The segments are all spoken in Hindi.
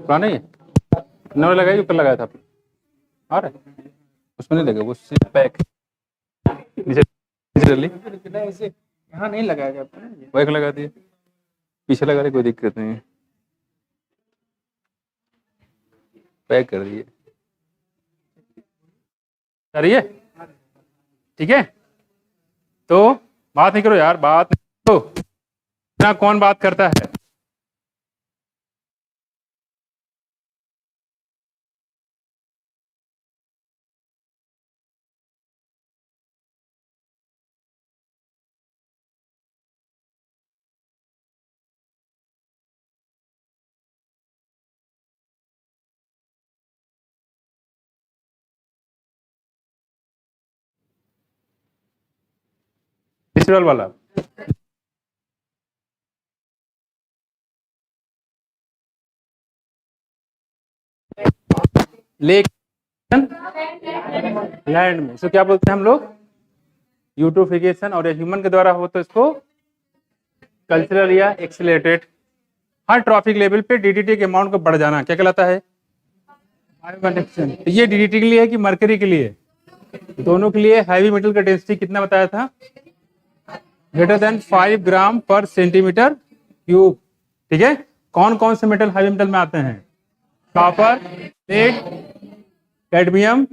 पुराना ही है, नया लगाया जो कल लगाया था आपने? आ रहा है उसमें नहीं लगे, वो पैक नीचे डाली यहाँ नहीं लगाया जाता है। बैक लगा दिए, पीछे लगा रहे, कोई दिक्कत नहीं है, पैक कर दिए। करिए ठीक है, तो बात नहीं करो यार, बात नहीं करो ना, कौन बात करता है? डिजिटल वाला लेक लैंड में, इसको क्या बोलते हैं हम लोग? यूट्रोफिकेशन। और ह्यूमन के द्वारा हो तो इसको कल्चरल या एक्सीलरेटेड। हर ट्रॉफिक लेवल पे डीडीटी के अमाउंट को बढ़ जाना क्या कहलाता है? तो ये डीडीटी के लिए है कि मरकरी के लिए? दोनों के लिए। हैवी मेटल का डेंसिटी कितना बताया था? ग्रेटर देन 5 ग्राम पर सेंटीमीटर क्यूब। ठीक है, कौन कौन से मेटल हैवी मेटल में आते हैं? कॉपर, लेड, कैडमियम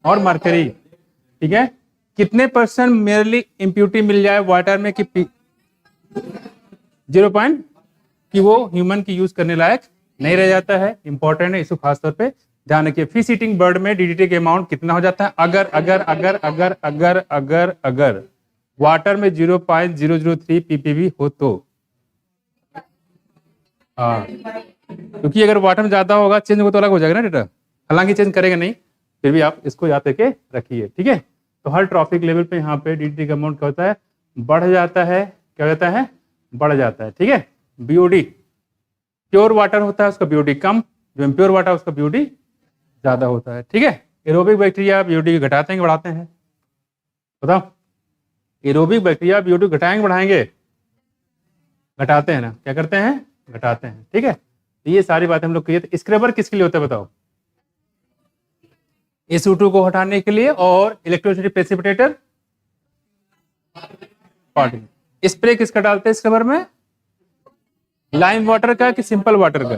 और मरकरी। ठीक है, कितने % मेरली इम्प्यूरिटी मिल जाए वाटर में कि 0 कि वो ह्यूमन की यूज करने लायक नहीं रह जाता है। इंपॉर्टेंट है, इसको खासतौर पे ध्यान रखिए। फिश ईटिंग बर्ड में डीडीटी के अमाउंट कितना हो जाता है? अगर अगर अगर अगर अगर अगर अगर वाटर में 0.003 ppb हो तो। हाँ, क्योंकि अगर वाटर में ज्यादा होगा चेंज हो तो अलग हो जाएगा ना डेटा, हालांकि चेंज करेगा नहीं, फिर भी आप इसको याद करके रखिए। ठीक है, तो हर ट्रॉफिक लेवल पे यहाँ पे डीडीटी का अमाउंट क्या होता है? बढ़ जाता है। क्या होता है? बढ़ जाता है। ठीक है, बीओडी प्योर वाटर होता है उसका बीओडी कम, जो इम्प्योर वाटर है उसका बीओडी ज्यादा होता है। ठीक है, एरोबिक बैक्टीरिया बीओडी घटाते हैं बढ़ाते हैं? बताओ, एरोबिक बैक्टीरिया बीओडी घटाएंगे बढ़ाएंगे? घटाते हैं ना, क्या करते हैं? घटाते हैं। ठीक है, तो ये सारी बातें हम लोग कहिए। स्क्रबर किसके लिए होता है बताओ? SO2 को हटाने के लिए। और इलेक्ट्रोसिटी प्रेसिपिटेटर पार्टिकल। स्प्रे किसका डालते हैं स्क्रबर में? लाइम वाटर का कि सिंपल वाटर का?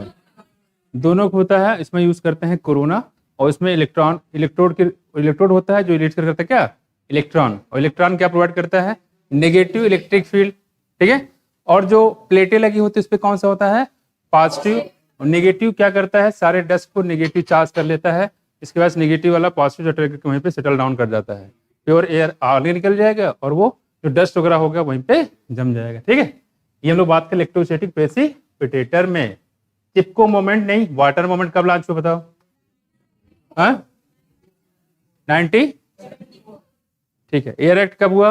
दोनों को होता है। इसमें यूज करते हैं कोरोना, और इसमें इलेक्ट्रोड होता है जो इलेक्ट करता है क्या? इलेक्ट्रॉन। और इलेक्ट्रॉन क्या प्रोवाइड करता है? Negative electric field. ठीक है, और जो प्लेटें लगी होती है उस पर कौन सा होता है? पॉजिटिव। और नेगेटिव क्या करता है? सारे डस्ट को नेगेटिव चार्ज कर लेता है, इसके बाद नेगेटिव वाला पॉजिटिव करके वहीं पे सेटल डाउन कर जाता है। प्योर एयर आगे निकल जाएगा और वो जो डस्ट वगैरह होगा वहीं पे जम जाएगा। ठीक है, ये हम लोग बात करें इलेक्ट्रोस्टैटिक प्रेसिपिटेटर में। चिपको मोमेंट नहीं, वाटर मोमेंट कब लॉन्च हुआ बताओ? 90। ठीक है, एयर एक्ट कब हुआ?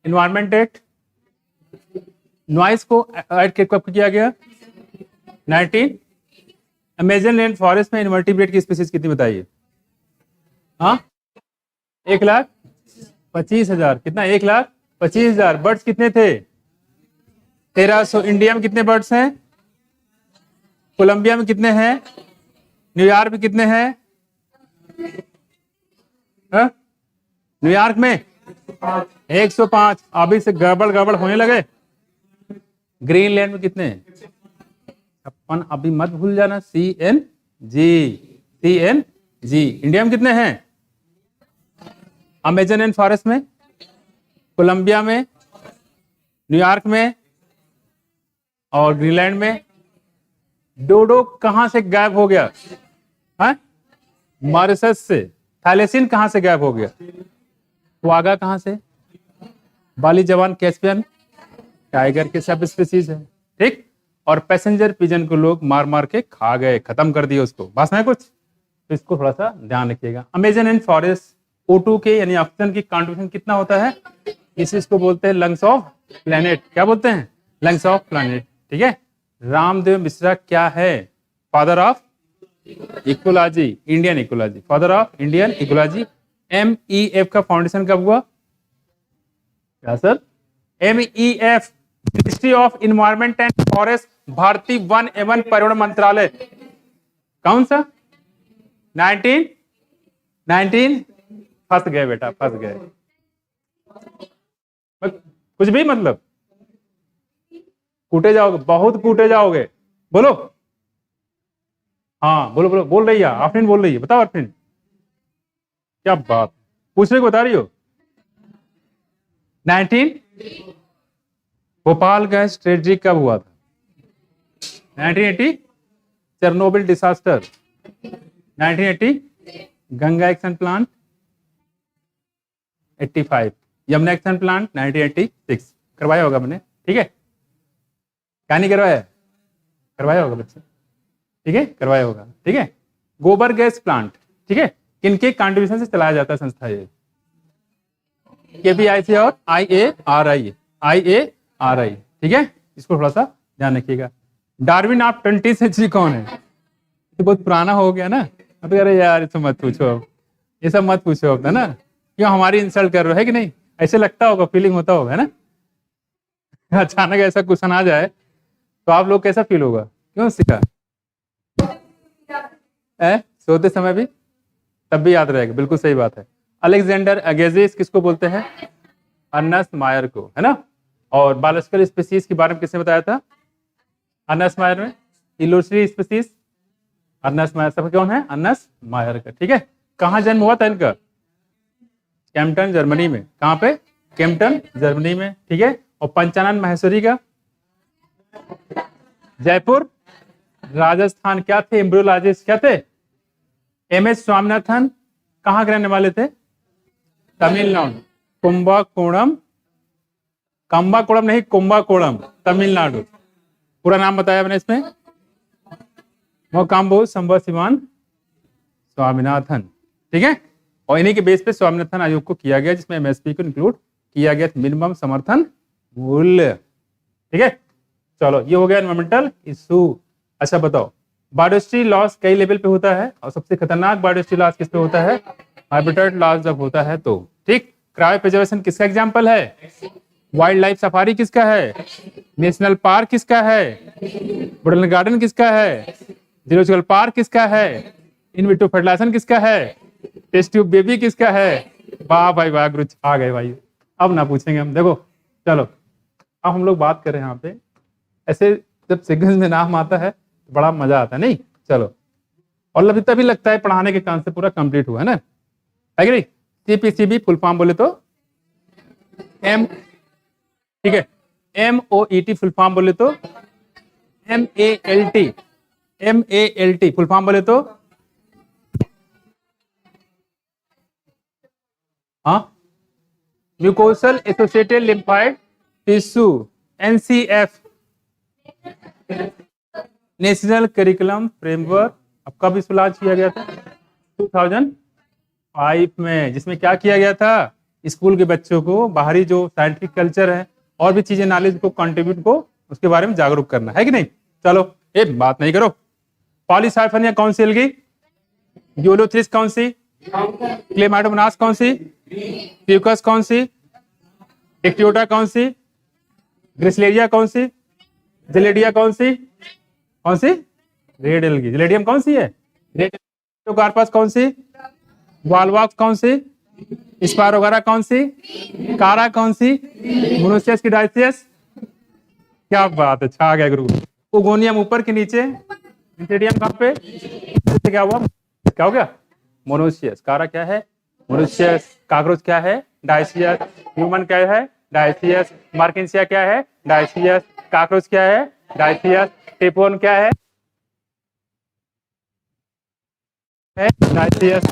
Environment act. नॉइस को ऐड कब किया गया? 19। अमेजन रेन फॉरेस्ट में इनवर्टिब्रेट की स्पीसीज कितनी बताइए? 1,25,000। कितना? 1,25,000। बर्ड्स कितने थे? 1300। इंडिया में कितने बर्ड्स हैं? कोलंबिया में कितने हैं? न्यूयॉर्क में कितने हैं? न्यूयॉर्क में 105। अभी से गड़बड़ होने लगे। ग्रीनलैंड में कितने हैं? 56। अभी मत भूल जाना, CNG। इंडिया में कितने हैं? अमेजन एंड फॉरेस्ट में, कोलंबिया में, न्यूयॉर्क में और ग्रीनलैंड में। डोडो कहां से गायब हो गया? मॉरिशस से। थैलेसिन कहां से गायब हो गया? क्वागा कहां से? बाली जवान, कैस्पियन टाइगर के सब स्पीसीज है। ठीक, और पैसेंजर पिजन को लोग मार मार के खा गए, खत्म कर दिए उसको। बस है कुछ, तो इसको थोड़ा सा ध्यान रखिएगा। अमेजन एंड फॉरेस्ट O2 के यानी ऑक्सीजन की कॉन्ट्रीब्यूशन कितना होता है? इसको बोलते हैं लंग्स ऑफ प्लेनेट। क्या बोलते हैं? Lungs of planet. ठीक है, रामदेव मिश्रा क्या है? Father of ecology, Indian ecology, father of Indian ecology. MEF का फाउंडेशन कब हुआ? क्या sir? MEF ministry of environment and forest, भारतीय वन एवं पर्यावरण मंत्रालय, कौन सा? 19 फंस गए बेटा, फंस गए। कुछ भी मतलब, कूटे जाओगे, बहुत कूटे जाओगे। बोलो, हाँ बोलो बोलो, बोल रही है आफरीन, बोल रही है, बताओ आफरीन, क्या बात पूछने को बता रही हो। 19 भोपाल गैस ट्रेजेडी कब हुआ था? 1980 Chernobyl disaster, 1980 Ganga action plant, 85 Yamuna action plant, 1986 करवाया होगा मैंने, ठीक है। क्या नहीं करवाया? करवाया होगा बच्चे, ठीक है, करवाया होगा, ठीक है। गोबर गैस प्लांट, ठीक है, किनके कंट्रीब्यूशन से चलाया जाता है संस्था ये? KPIC और IARI, ठीक है, इसको थोड़ा सा ध्यान रखिएगा। डार्विन ऑफ 20th सेंचुरी कौन है? ये बहुत पुराना हो गया ना, अब अरे यार ये सब मत पूछो, अब ये सब मत पूछो अब, है ना, क्यों हमारी इंसल्ट कर रहे हो, है कि नहीं? ऐसे लगता होगा, फीलिंग होता होगा, है ना। अचानक ऐसा क्वेश्चन आ जाए तो आप लोग कैसा फील होगा? क्यों सीखा है? सोते समय भी, तब भी याद रहेगा, बिल्कुल सही बात है। अलेक्जेंडर अगेजिस किसको बोलते हैं? अर्नेस्ट मायर को, है ना। और बायोलॉजिकल स्पीसीज के बारे में किसने बताया था? अर्नेस्ट मायर में। इलुस्ट्री स्पीसीज अर्नेस्ट मायर, सब कौन है? अर्नेस्ट मायर का, ठीक है। कहाँ जन्म हुआ था इनका? केम्पटन जर्मनी में। कहाँ पे? केम्पटन जर्मनी में, ठीक है। और पंचानन माहेश्वरी का? जयपुर राजस्थान। क्या थे? एम्ब्रियोलॉजिस्ट, क्या थे? MS स्वामीनाथन कहाँ के रहने वाले थे? तमिलनाडु। कुंभकोणम, कंबाकोणम नहीं, कुंभकोणम, तमिलनाडु। पूरा नाम बताया मैंने इसमें, मोकाम्बो संभव सिवान स्वामीनाथन, ठीक है। और इन्हीं के बेस पे स्वामीनाथन आयोग को किया गया, जिसमें MSP को इंक्लूड किया गया, मिनिमम समर्थन मूल्य, ठीक है। चलो, ये हो गया एनवायरमेंटल इशू। अच्छा बताओ, बायोडायवर्सिटी लॉस कई लेवल पे होता है, और सबसे खतरनाक बायोडायवर्सिटी लॉस किस पे होता है? हैबिटेट लॉस जब होता है तो, ठीक। क्रायो प्रिजर्वेशन किसका एग्जांपल है? वाइल्ड लाइफ सफारी किसका है? नेशनल पार्क किसका है? बोटैनिकल गार्डन किसका है? जूलॉजिकल पार्क किसका है? इन विट्रो फर्टिलाइजेशन किसका है? टेस्ट ट्यूब बेबी किसका है? वाह भाई वाह, गुरु आ गए भाई, अब ना पूछेंगे हम। देखो चलो, अब हम लोग बात कर रहे हैं यहाँ पे, ऐसे जब सीक्वेंस में नाम आता है बड़ा मजा आता है, नहीं? चलो, और अभी तभी लगता है पढ़ाने के काम से पूरा कंप्लीट हुआ है ना, है कि नहीं? CPCB फुल फॉर्म बोले तो M, ठीक है। MOET फुल फॉर्म बोले तो MALT, फुल फॉर्म बोले तो हाँ, mucosal associated lymphoid tissue, NCF, national curriculum framework. अब कब इसको लॉन्च किया गया था? 2005 में, जिसमें क्या किया गया था? स्कूल के बच्चों को बाहरी जो साइंटिफिक कल्चर है और भी चीजें, नॉलेज को कंट्रीब्यूट को उसके बारे में जागरूक करना है कि नहीं। चलो, एक बात नहीं करो, पॉलीसाइफनिया कौन सी एल्गी? यूलोथ्रिस कौन सी? क्लेमाटोमोनास कौन सी? प्यूकस कौन सी? इक्टियोटा कौन सी? ग्रिसलेरिया कौन सी? जेलेडिया कौन सी? कौन सी? Red algae. जेलेडियम कौन सी है? रेड। कार्पस कौन सी? वालवॉक्स कौन सी? स्पायरोगारा कौन सी? कारा कौन सी? मोनोसियस की डायसियस। क्या बात है, छा गया गुरु। ओगोनियम ऊपर के नीचे, इंटेरियम कहाँ पे? क्या हुआ? क्या हो गया? मोनोसियस। कारा क्या है? मोनोसियस। काकरोच क्या है? डायसियस। ह्यूमन क्या है? डायसियस। मार्किंसिया क्या है? डायसियस। काकरोच क्या है? डायसियस। टेपोन क्या है? डायसियस।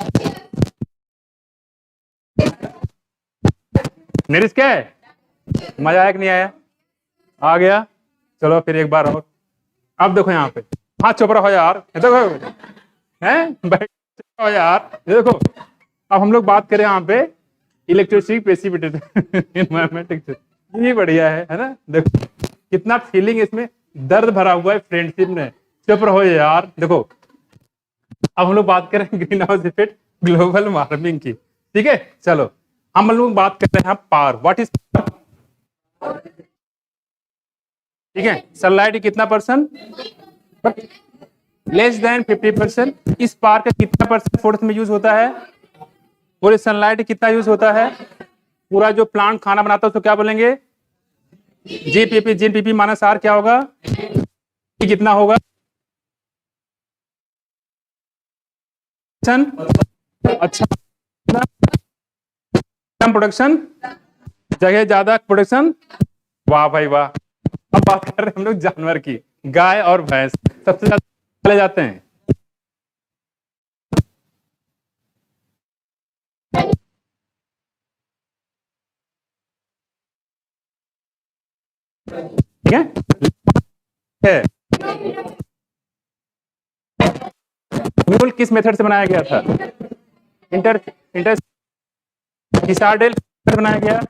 निरिस क्या है? मजा आया कि नहीं आया? आ गया। चलो फिर एक बार और। अब देखो यहाँ पे, हाथ चोपड़ा हो यार, देखो हैं, बैठो यार, ये देखो। अब हम लोग बात करें यहाँ पे इलेक्ट्रिसिटी प्रेसिपिटेशन एनवायरमेंट, ये बढ़िया है ना। देखो कितना फीलिंग इसमें दर्द भरा हुआ है फ्रेंडशिप में। चुप रहो यार। देखो अब हम लोग बात करें green house effect global warming की, ठीक है। चलो हम लोग बात करते हैं पावर। व्हाट इज ठीक है, सनलाइट कितना परसेंट, लेस देन 50%। इस पार का कितना परसेंट फोर्थ में यूज होता है, पूरे सनलाइट कितना यूज होता है, पूरा जो प्लांट खाना बनाता है उसको क्या बोलेंगे, जीपीपी, जिन पीपी माइनस आर क्या होगा, कितना होगा, अच्छा कम प्रोडक्शन, जगह ज्यादा प्रोडक्शन, वाह भाई वाह। अब बात कर रहे हैं हम लोग जानवर की, गाय और भैंस सबसे ज्यादा पाले जाते हैं। ठीक है, म्यूल किस मेथड से बनाया गया था, इंटर इंटर हिसारडेल बनाया गया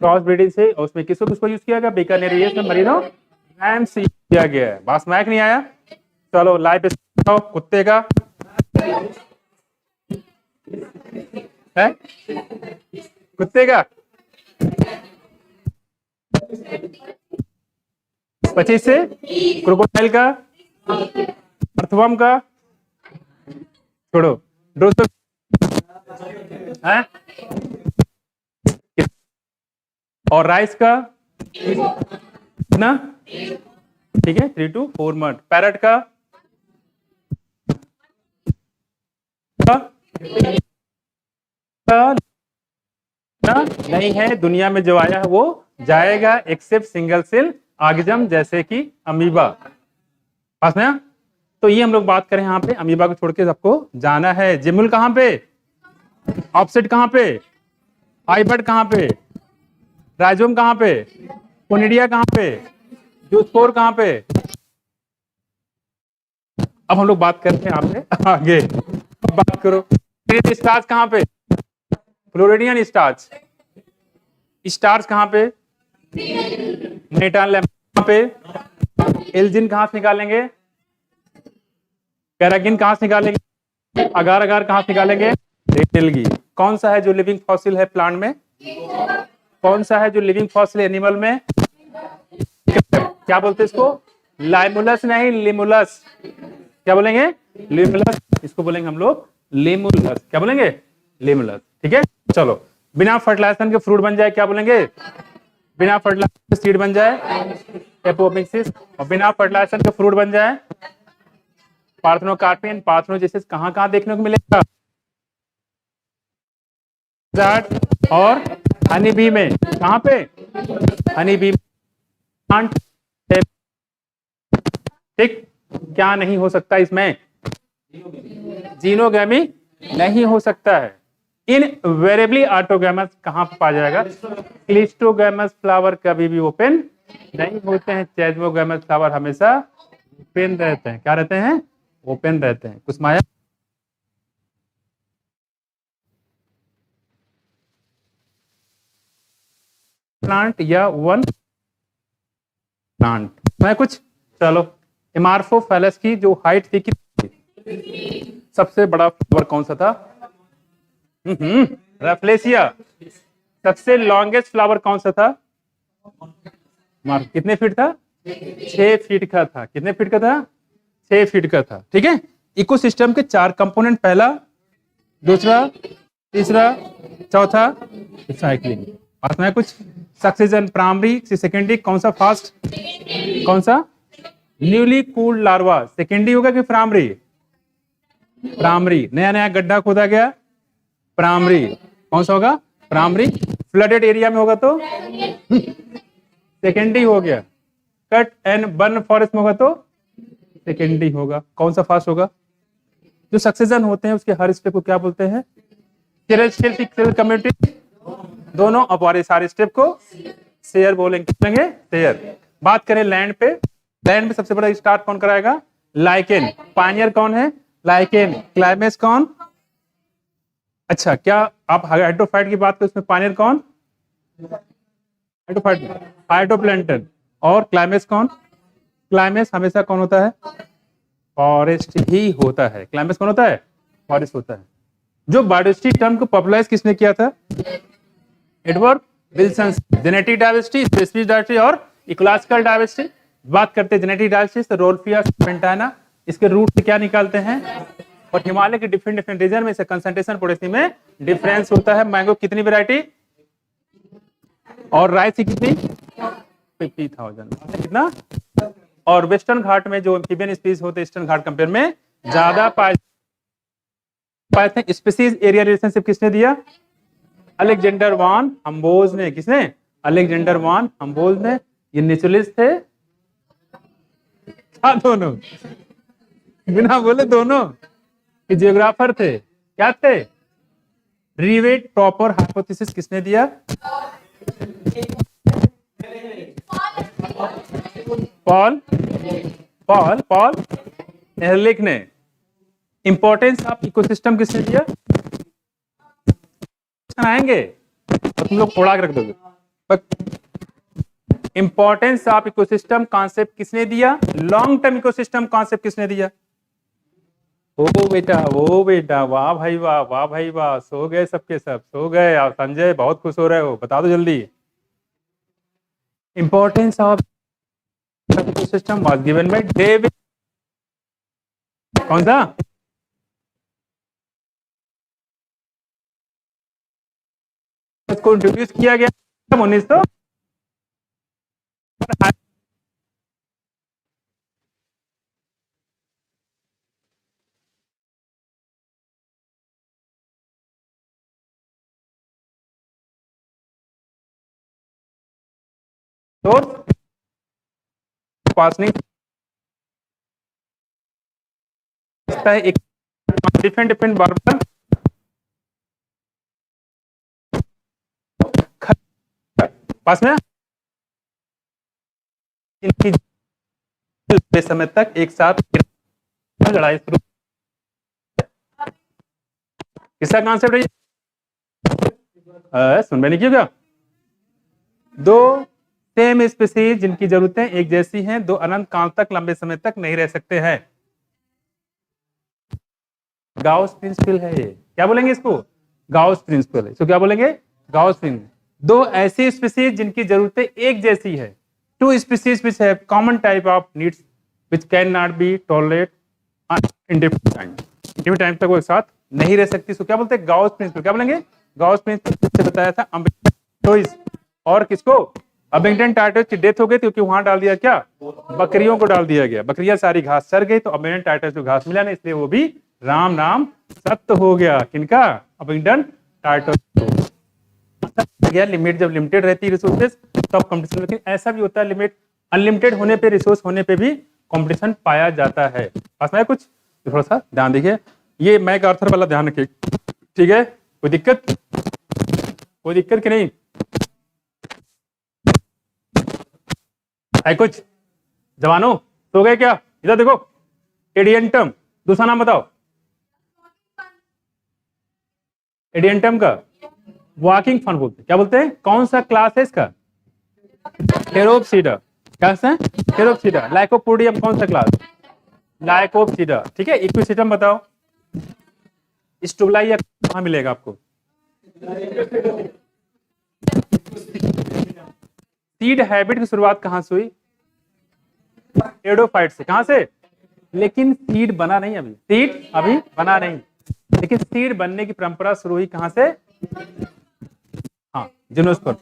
क्रॉस ब्रीडिंग से, और उसमें किसको यूज किया गया, बीकानेरियस में मरीनो लैम्स यूज किया गया है। बात समझ नहीं आया, चलो लाइव कुत्ते का है, कुत्ते का 25 से, क्रोकोडाइल का, अर्थवर्म का छोड़ो, 200 है, और राइस का कितना, ठीक है 3 to 4 मंथ। पैरट का नहीं है, दुनिया में जो आया है वो जाएगा एक्सेप्ट सिंगल सेल ऑर्गेनिज्म जैसे कि अमीबा। पास में, तो ये हम लोग बात करें यहाँ पे, अमीबा को छोड़ के सबको जाना है। जिमुल कहाँ पे, ऑफसेट कहाँ पे, हाइबर्ड कहाँ पे, राइजोम कहाँ पे, कोनिडिया कहाँ पे, जूस्पोर कहाँ पे। अब हम लोग बात करते हैं यहाँ पे आगे, अब बात करो स्टार्च कहाँ पे, फ्लोरिडियन स्टार्च, स्टार्च कहाँ पे, मेटान कहाँ पे, एल्जिन कहाँ से निकालेंगे, कैरागिन कहाँ से निकालेंगे, अगार अगार कहाँ से निकालेंगे, रेटिल्गी। कौन सा है जो लिविंग फॉसिल है प्लांट में, कौन सा है जो लिविंग फॉसिल एनिमल में, क्या बोलते हैं इसको, लाइमुलस नहीं लिमुलस, क्या बोलेंगे, लिमुलस, इसको बोलेंगे हम लोग लिमुलस, क्या बोलेंगे, लिमुलस। ठीक है, चलो बिना फर्टिलाइजेशन के फ्रूट बन जाए क्या बोलेंगे, बिना फर्टिलाइजेशन के सीड बन जाए एपोमिक्सिस, और बिना फर्टिलाइजेशन के फ्रूट बन जाए पार्थेनोकार्पियन। पार्थेनोजेसिस कहाँ कहाँ देखने को मिलेगा, और हनी बी में, कहाँ पे, हनी बी, ठीक, क्या नहीं हो सकता इसमें, जीनोगैमी नहीं हो सकता है। इनवेरिएबली ऑटोगैमस कहां पर पाया जाएगा, क्लिस्टोगैमस फ्लावर कभी भी ओपन नहीं होते हैं, चेजमोगैमस फ्लावर हमेशा ओपन रहते हैं। क्या रहते हैं, ओपन रहते हैं। कुछ माया प्लांट या वन प्लांट मैं कुछ, चलो एमार्फोफैलस की जो हाइट थी कितनी, सबसे बड़ा फ्लावर कौन सा था, रैफ्लेसिया। सबसे लॉन्गेस्ट फ्लावर कौन सा था, कितने फीट था, 6 फीट का था। कितने फीट का था, 6 फीट का था। ठीक है, इकोसिस्टम के 4 कंपोनेंट, पहला, दूसरा, तीसरा, चौथा साइक्लिंग। बात में कुछ, सक्सेशन प्राइमरी से सेकेंडरी, कौन सा फास्ट, कौन सा, न्यूली कूल्ड लार्वा सेकेंडरी होगा कि प्राइमरी, प्राइमरी। नया नया गड्ढा खोदा गया, प्राइमरी। कौन सा होगा, प्राइमरी। फ्लडेड एरिया में होगा तो सेकेंडरी हो गया। कट एंड बर्न फॉरेस्ट में होगा तो सेकेंडरी होगा। कौन सा फास्ट होगा, जो सक्सेशन होते हैं उसके हर स्टेप को क्या बोलते हैं, सेल कम्युनिटी, दोनों अपवारे सारे स्टेप को शेयर बोलेंगे, शेयर। बात करें लैंड पे, लैंड में सबसे बड़ा स्टार्ट कौन कराएगा, लाइकेन। पायनियर कौन है, लाइकेन। क्लाइमेक्स कौन, अच्छा क्या आप हाइड्रोफाइट की बात करें उसमें पायनियर कौन, हाइड्रोफाइट, हाइड्रोप्लैंटन। और क्लाइमेक्स कौन, क्लाइमेक्स हमेशा कौन होता है, फॉरेस्ट ही होता है। क्लाइमेक्स कौन होता है, फॉरेस्ट होता है। जो बायोडाइवर्सिटी टर्म को पॉपुलराइज किसने किया था, Edward Wilson. Genetic diversity, species diversity और इकोलॉजिकल डाइवर्सिटी। बात करते हैं जेनेटिक डाइवर्सिटी तो रोल्फिया पेंटाना, इसके रूट से क्या निकालते हैं। और हिमालय के डिफरेंट डिफरेंट रीजन में इसका कंसंट्रेशन पोटेशियम में डिफरेंस होता है। मैंगो कितनी वैरायटी और राइस की कितनी 50,000 कितना। और वेस्टर्न घाट में जो एम्फीबियन स्पीसीज होते हैं ईस्टर्न घाट कंपेयर में ज्यादा पाए थे। स्पीसीज एरिया रिलेशनशिप किसने दिया, अलेक्जेंडर वान हम्बोल्ड ने। किसने, अलेक्जेंडर वान हम्बोल्ड ने। ये नेचुरलिस्ट थे क्या, दोनों बिना बोले दोनों ये जियोग्राफर थे, क्या थे। रिवेट प्रॉपर हाइपोथेसिस किसने दिया, पॉल पॉल पॉल एहरलिख ने। इंपॉर्टेंस ऑफ इकोसिस्टम किसने दिया, आएंगे तो तुम लोग फोड़ा के रख दोगे। इंपॉर्टेंस ऑफ इकोसिस्टम कॉन्सेप्ट किसने दिया, लॉन्ग टर्म इकोसिस्टम कॉन्सेप्ट किसने दिया। ओ बेटा वाह भाई वाह, वाह भाई वाह, सो गए सबके सब, सो गए। आप संजय बहुत खुश हो रहे हो, बता दो जल्दी। Importance of ecosystem was given by David, कौन सा, इसको इंट्रोड्यूस किया गया 1900 तो पासनिंग है एक डिफरेंट डिफरेंट बार्बर पास में इनकी लंबे समय तक एक साथ लड़ाई शुरू। किसका कॉन्सेप्ट है, सुन में नहीं क्यों क्या। दो सेम स्पीसीज जिनकी जरूरतें एक जैसी हैं, दो अनंत काल तक लंबे समय तक नहीं रह सकते हैं। गाउस प्रिंसिपल है ये, क्या बोलेंगे इसको, गाउस प्रिंसिपल है। इसको क्या बोलेंगे, गाउस प्रिंसिपल। दो ऐसी स्पीसीज जिनकी जरूरतें एक जैसी है, two species which have common type of needs which can not be tolerate in different time, different time तक वो एक साथ नहीं रह सकती। इसको क्या बोलते हैं, गाउस प्रिंसिपल। क्या बोलेंगे, गाउस प्रिंसिपल। से बताया था अम्बिंगटन, और किसको, अबिंगटन टाइटस की डेथ हो गई क्योंकि वहां डाल दिया क्या, बकरियों को डाल दिया गया। बकरियां सारी घास चर गई तो अबिंगटन टाइटस को घास मिला नहीं, इसलिए वो भी राम नाम सत्य हो गया। किनका, अबिंगटन टाइटस को गया। लिमिट जब लिमिटेड रहती है रिसोर्सेज तब कंपटीशन, लेकिन ऐसा भी होता है लिमिट अनलिमिटेड होने पे, रिसोर्स होने पे भी कंपटीशन पाया जाता है। पास में कुछ तो थोड़ा सा ध्यान देखिए, ये मैक आर्थर वाला ध्यान रखिए, ठीक है। कोई दिक्कत, कोई दिक्कत की नहीं है। कुछ जवानों सो गए क्या, इधर देखो। एडियंटम, दूसरा नाम बताओ एडियंटम का, वॉकिंग फन बोलते हैं। क्या बोलते हैं, कौन सा क्लास है इसका, हेरोप्सिडा। क्या है, हेरोप्सिडा। लाइकोपोडियम कौन सा क्लास, लाइकोप्सिडा, ठीक है। इक्विसिटम बताओ, स्टुबलाइया कहां मिलेगा आपको, सीड हैबिट की शुरुआत कहां से हुई, एडोफाइट से। कहां से, लेकिन सीड बना नहीं, अभी सीड अभी बना नहीं, लेकिन सीड बनने की परंपरा शुरू हुई कहां से, हाँ जिम्नोस्पर्म।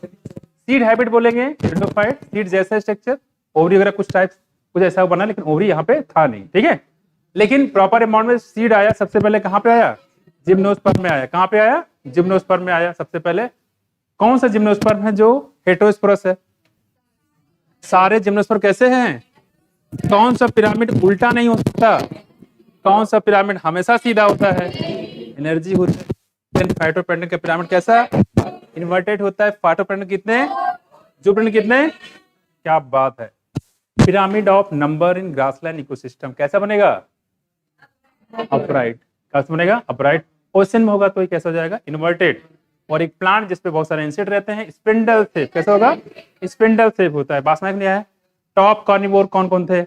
सीड हैबिट बोलेंगे एडोफाइट, सीड जैसा स्ट्रक्चर, ओवरी वगैरह कुछ टाइप्स कुछ ऐसा बना, लेकिन ओवरी यहाँ पे था नहीं, ठीक है। लेकिन प्रॉपर अमाउंट में सीड आया सबसे पहले कहां पे आया, जिम्नोस्पर्म में आया। कहां पे आया, जिम्नोस्पर्म में आया सबसे पहले। कौन सा जिम्नोस्पर्म है जो हेटेरोस्पोरस है, सारे जिम्नोस्पर्म कैसे हैं। कौन सा पिरामिड उल्टा नहीं हो सकता, कौन सा पिरामिड हमेशा सीधा होता है, एनर्जी होती है। फाइटोप्लैंक्टन का पिरामिड कैसा, इन्वर्टेड होता है। फाइटोप्लैंक्टन कितने, जुपिटर कितने, क्या बात है। Pyramid of number in grassland ecosystem कैसा बनेगा, अपराइट। कैसा बनेगा, अपराइट। ओशन में होगा तो ये कैसा हो जाएगा, इन्वर्टेड। और एक प्लांट जिसपे बहुत सारे इंसेक्ट रहते हैं, स्पिंडल शेप, कैसा होगा, स्पिंडल शेप होता है। बात समझ नहीं आया। टॉप कार्निवोर कौन कौन थे,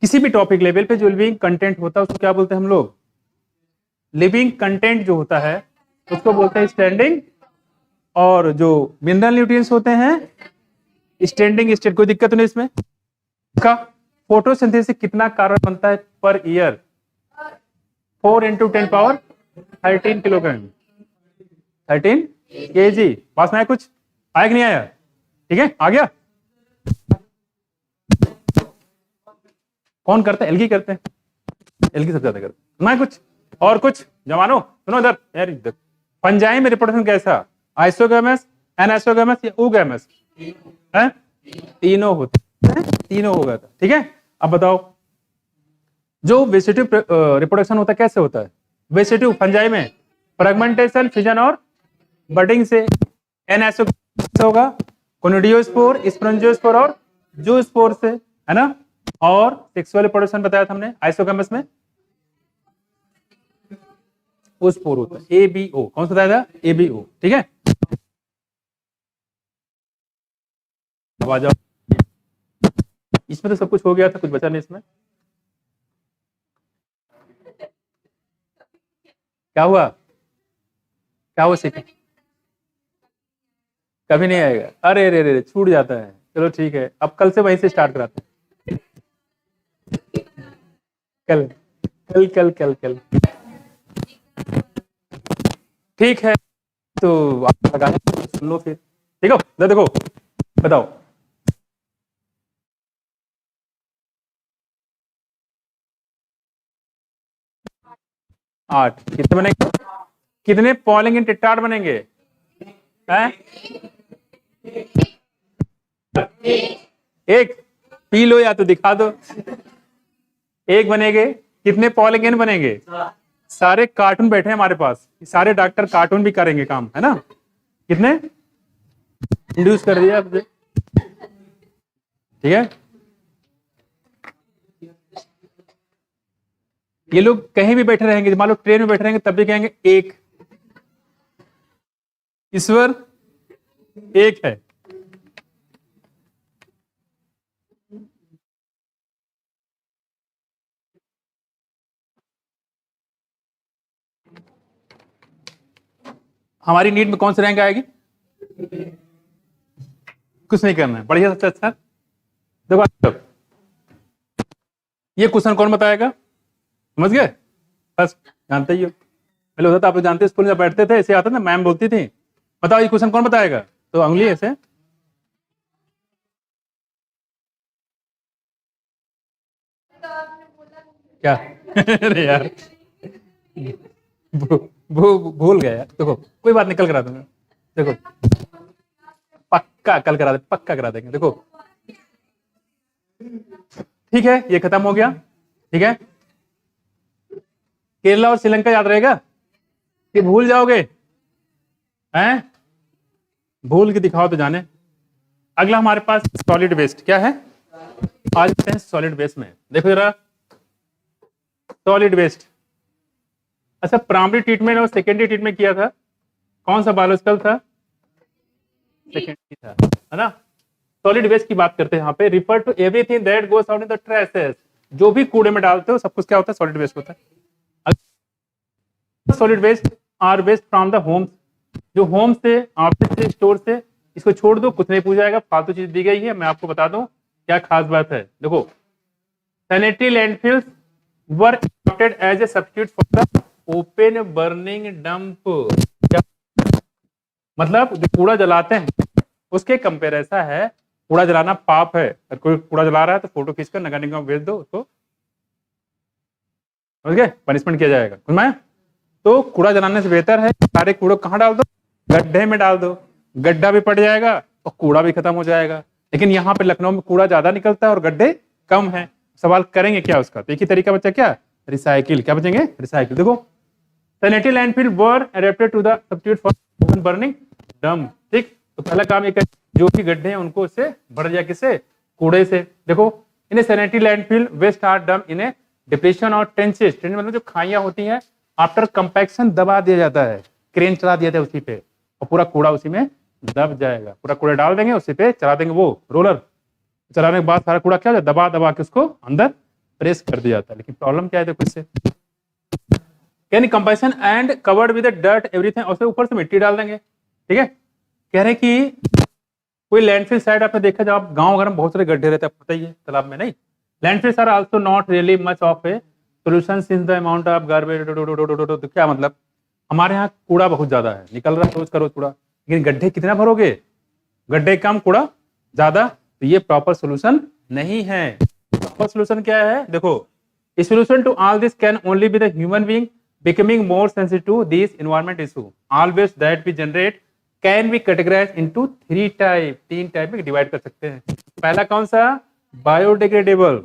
किसी भी टॉपिक लेवल पे जो लिविंग कंटेंट होता है उसको क्या बोलते हैं हम लोग, लिविंग कंटेंट जो होता है उसको बोलते हैं स्टैंडिंग, और जो मिनरल न्यूट्रिएंट्स होते हैं स्टैंडिंग स्टेट, कोई दिक्कत नहीं इसमें का। फोटोसिंथेसिस कितना कार्बन बनता है पर ईयर? 4 × 10⁻13 kilogram, 13 kg। पास में आया कुछ? आया कि नहीं आया? ठीक है, आ गया। कौन करता है? एल्गी करते हैं, एल्गी सबसे ज्यादा करते हैं। ना कुछ और कुछ जवानों सुनो इधर यार, इधर फंजाई में रिप्रोडक्शन कैसा? आइसोगैमस, एनाइसोगैमस या oogamous है? तीनों होते हैं, तीनों होगा था। ठीक है, अब बताओ जो वेजिटेटिव रिप्रोडक्शन होता है कैसे होता है? वेजिटेटिव फंजाई में फ्रेगमेंटेशन, फिजन और बडिंग से। एनाइसोगैमस होगा कोनिडियोस्पोर, स्पोरेंजियोस्पोर और जूस्पोर से, है ना। और सेक्सुअल रिप्रोडक्शन बताया था हमने आइसोगैमस में ओस्पोर होता है, ABO। कौन सा बताया था? ABO। ठीक है, अब आ जाओ, इसमें तो सब कुछ हो गया था, कुछ बचा नहीं इसमें। क्या हुआ? क्या हुआ? सीख कभी नहीं आएगा? अरे रे रे, छूट जाता है। चलो ठीक है, अब कल से वहीं से स्टार्ट कराते हैं। कल कल कल कल कल ठीक है, तो आप लगाए सुन लो फिर। ठीक है, देखो बताओ। आठ कितने बनेंगे? कितने पॉलिंग इन टिट्टाड बनेंगे? हैं? एक पी लो या तो दिखा दो। एक बनेंगे। कितने पॉलिंग इन बनेंगे? सारे कार्टून बैठे हैं हमारे पास, सारे डॉक्टर कार्टून भी करेंगे काम, है ना। कितने इंड्यूस कर दिया आपने? ठीक है, ये लोग कहीं भी बैठे रहेंगे, मान लो ट्रेन में बैठे रहेंगे तब भी कहेंगे एक। ईश्वर एक है। हमारी नीट में कौन सी रैंक आएगी? कुछ नहीं करना है, बढ़िया सबसे अच्छा। देखो ये क्वेश्चन कौन बताएगा? समझ गए? बस जानते ही हो, पहले होता था, आप लोग जानते, स्कूल में जब बैठते थे ऐसे आता ना, मैम बोलती थी बताओ ये क्वेश्चन कौन बताएगा, तो अंगुली ऐसे। क्या? अरे यार भूल गया यार। देखो कोई बात, निकल करा दूंगा। देखो पक्का कल करा दे, पक्का करा देंगे। देखो ठीक है, ये खत्म हो गया। ठीक है, केरला और श्रीलंका याद रहेगा कि भूल जाओगे? हैं? भूल के दिखाओ तो जाने। अगला हमारे पास सॉलिड वेस्ट क्या है? आज हैं सॉलिड वेस्ट में। देखो जरा सॉलिड वेस्ट। अच्छा, प्राइमरी ट्रीटमेंट और सेकेंडरी ट्रीटमेंट किया था, कौन सा बायोलॉजिकल था? सेकेंडरी था, है ना। सॉलिड वेस्ट की बात करते हैं यहाँ पे। Refer to everything that goes out in the trashes. जो भी कूड़े में डालते हो सब कुछ क्या होता है? सॉलिड वेस्ट होता है। Solid waste are waste from the home. जो होम से, ऑफिस से, स्टोर से, इसको छोड़ दो, कुछ नहीं पूछा जाएगा, फालतू चीज दी गई है। मैं आपको बता दूं क्या खास बात है। देखो sanitary landfills were adopted as a substitute for the open burning dump. मतलब जो कूड़ा जलाते हैं उसके कंपेयर ऐसा है, कूड़ा जलाना पाप है। अगर कोई कूड़ा जला रहा है तो फोटो खींचकर नगर निगम भेज दो उसको, समझ गए? पनिशमेंट किया जाएगा। समझ में आया? तो कूड़ा जलाने से बेहतर है सारे कूड़े कहाँ डाल दो? गड्ढे में डाल दो। गड्ढा भी पड़ जाएगा और कूड़ा भी खत्म हो जाएगा। लेकिन यहाँ पे लखनऊ में कूड़ा ज्यादा निकलता है और गड्ढे कम है। सवाल करेंगे क्या उसका? तो एक ही तरीका बचा क्या? रिसाइकिल। क्या बचेंगे? रिसाइकिल। देखो sanitary landfill were adapted to the substitute for open burning dump. ठीक, तो पहला काम ये जो भी गड्ढे हैं उनको इससे भर जाए, किससे? कूड़े से। देखो in sanitary landfill waste are dump in a depression और ट्रेंचेस। ट्रेंच मतलब जो खाइयां होती हैं, आफ्टर कंपैक्शन दबा दिया जाता है, क्रेन चला दिया जाता है उसी पे, और पूरा कूड़ा उसी में दब जाएगा। पूरा कूड़ा डाल देंगे उसी पे, चला देंगे वो रोलर, चलाने के बाद सारा कूड़ा क्या हो जाता है? दबा दबा के उसको अंदर प्रेस कर दिया जाता है। लेकिन प्रॉब्लम क्या है देखो इससे, can compaction and covered with dirt everything, और ऊपर से मिट्टी डाल देंगे। ठीक है, कह रहे कि कोई लैंडफिल साइड आपने देखा, जब आप गांव घर में बहुत सारे गड्ढे रहते हैं, पता ही है तालाब में, नहीं? Landfills are also not really much of a solution since the amount of garbage. तो क्या मतलब, हमारे यहाँ कूड़ा बहुत ज्यादा है, निकल रहा है रोज का रोज कूड़ा, लेकिन गड्ढे कितना भरोगे? गड्ढे कम, कूड़ा ज्यादा, तो ये प्रॉपर सोल्यूशन नहीं है। प्रॉपर सोल्यूशन क्या है? देखो, solution to all this can only be the human being becoming more sensitive to these environment issue. All waste that we generate can be categorized into three type, तीन टाइप में डिवाइड कर सकते हैं। पहला कौन सा? बायोडिग्रेडेबल।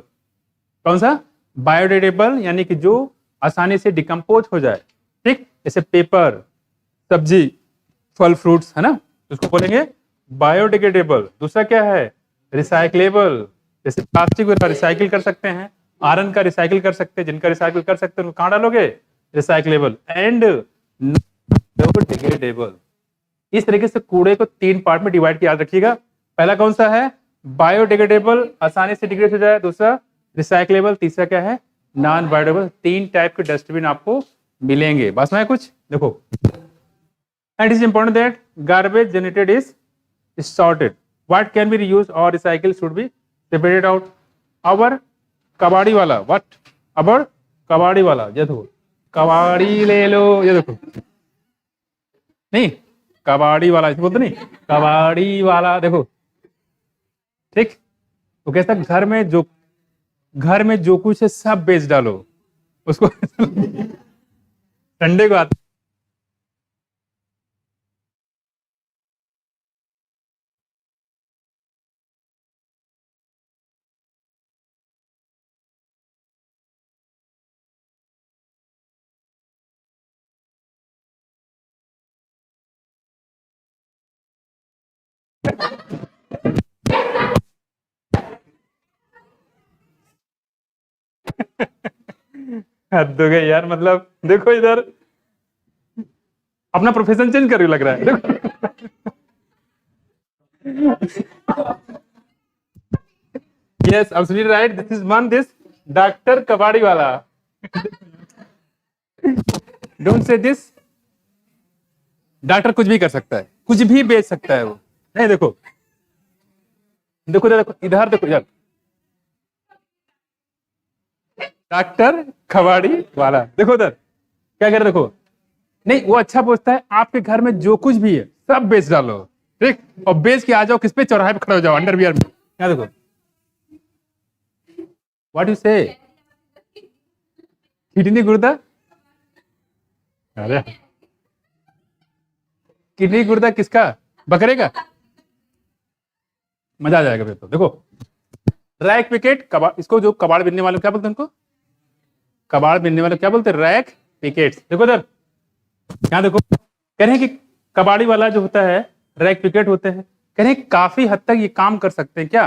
कौन सा? बायोडिग्रेडेबल, यानी कि जो आसानी से डिकम्पोज हो जाए, ठीक? जैसे पेपर, सब्जी, फल, फ्रूट्स, है ना, उसको बोलेंगे बायोडिग्रेडेबल। दूसरा क्या है? रिसाइक्लेबल, जैसे प्लास्टिक को रिसाइकिल कर सकते हैं, आयरन का रिसाइकिल कर सकते हैं, जिनका रिसाइकिल कर सकते हैं उनको कहां डालोगे? Recyclable and biodegradable. इस तरीके से कूड़े को तीन पार्ट में डिवाइड किया, याद रखिएगा। पहला कौन सा है? बायोडिग्रेडेबल, आसानी से डिग्रेड हो जाए। दूसरा रिसाइक्लेबल, तीसरा क्या है? Non biodegradable. तीन टाइप के डस्टबिन आपको मिलेंगे। बस में कुछ देखो, and is important that garbage generated is sorted. What can be reused or recycled should be separated out. Our कबाड़ी वाला, what? Our कबाड़ी वाला, ये देखो, कबाड़ी ले लो, ये देखो, नहीं, कबाड़ी वाला इसको बोलते नहीं, कबाड़ी वाला, देखो, ठीक? तो कैसा, घर में जो कुछ है सब बेच डालो उसको। संडे को आता हद हो गई यार, मतलब देखो इधर अपना प्रोफेशन चेंज कर लग रहा है, देखो। Yes, absolutely right, this is one, this doctor कबाड़ी वाला। Don't say this. डॉक्टर कुछ भी कर सकता है, कुछ भी बेच सकता है वो, नहीं? देखो देखो देखो इधर, देखो इधर, डॉक्टर कबाड़ी वाला, देखो उधर क्या कर, देखो, नहीं वो अच्छा पूछता है, आपके घर में जो कुछ भी है सब बेच डालो, ठीक? और बेच के आ जाओ किस पे? चौराहे पे खड़े हो जाओ अंडरवियर में। क्या देखो, व्हाट यू से? किडनी गुर्दा, अरे किडनी गुर्दा किसका? बकरे का? मजा आ जाएगा फिर तो। देखो, रैक पिकेट, कबाड़, इसको जो कबाड़ बिनने वाले क्या बोलते हैं? उनको कबाड़ बिनने वाले क्या बोलते हैं? Rack pickets. देखो इधर, यहाँ देखो, कह रहे हैं कि कबाड़ी वाला जो होता है, रैक पिकेट होते हैं, कह रहे हैं काफी हद तक ये काम कर सकते हैं। क्या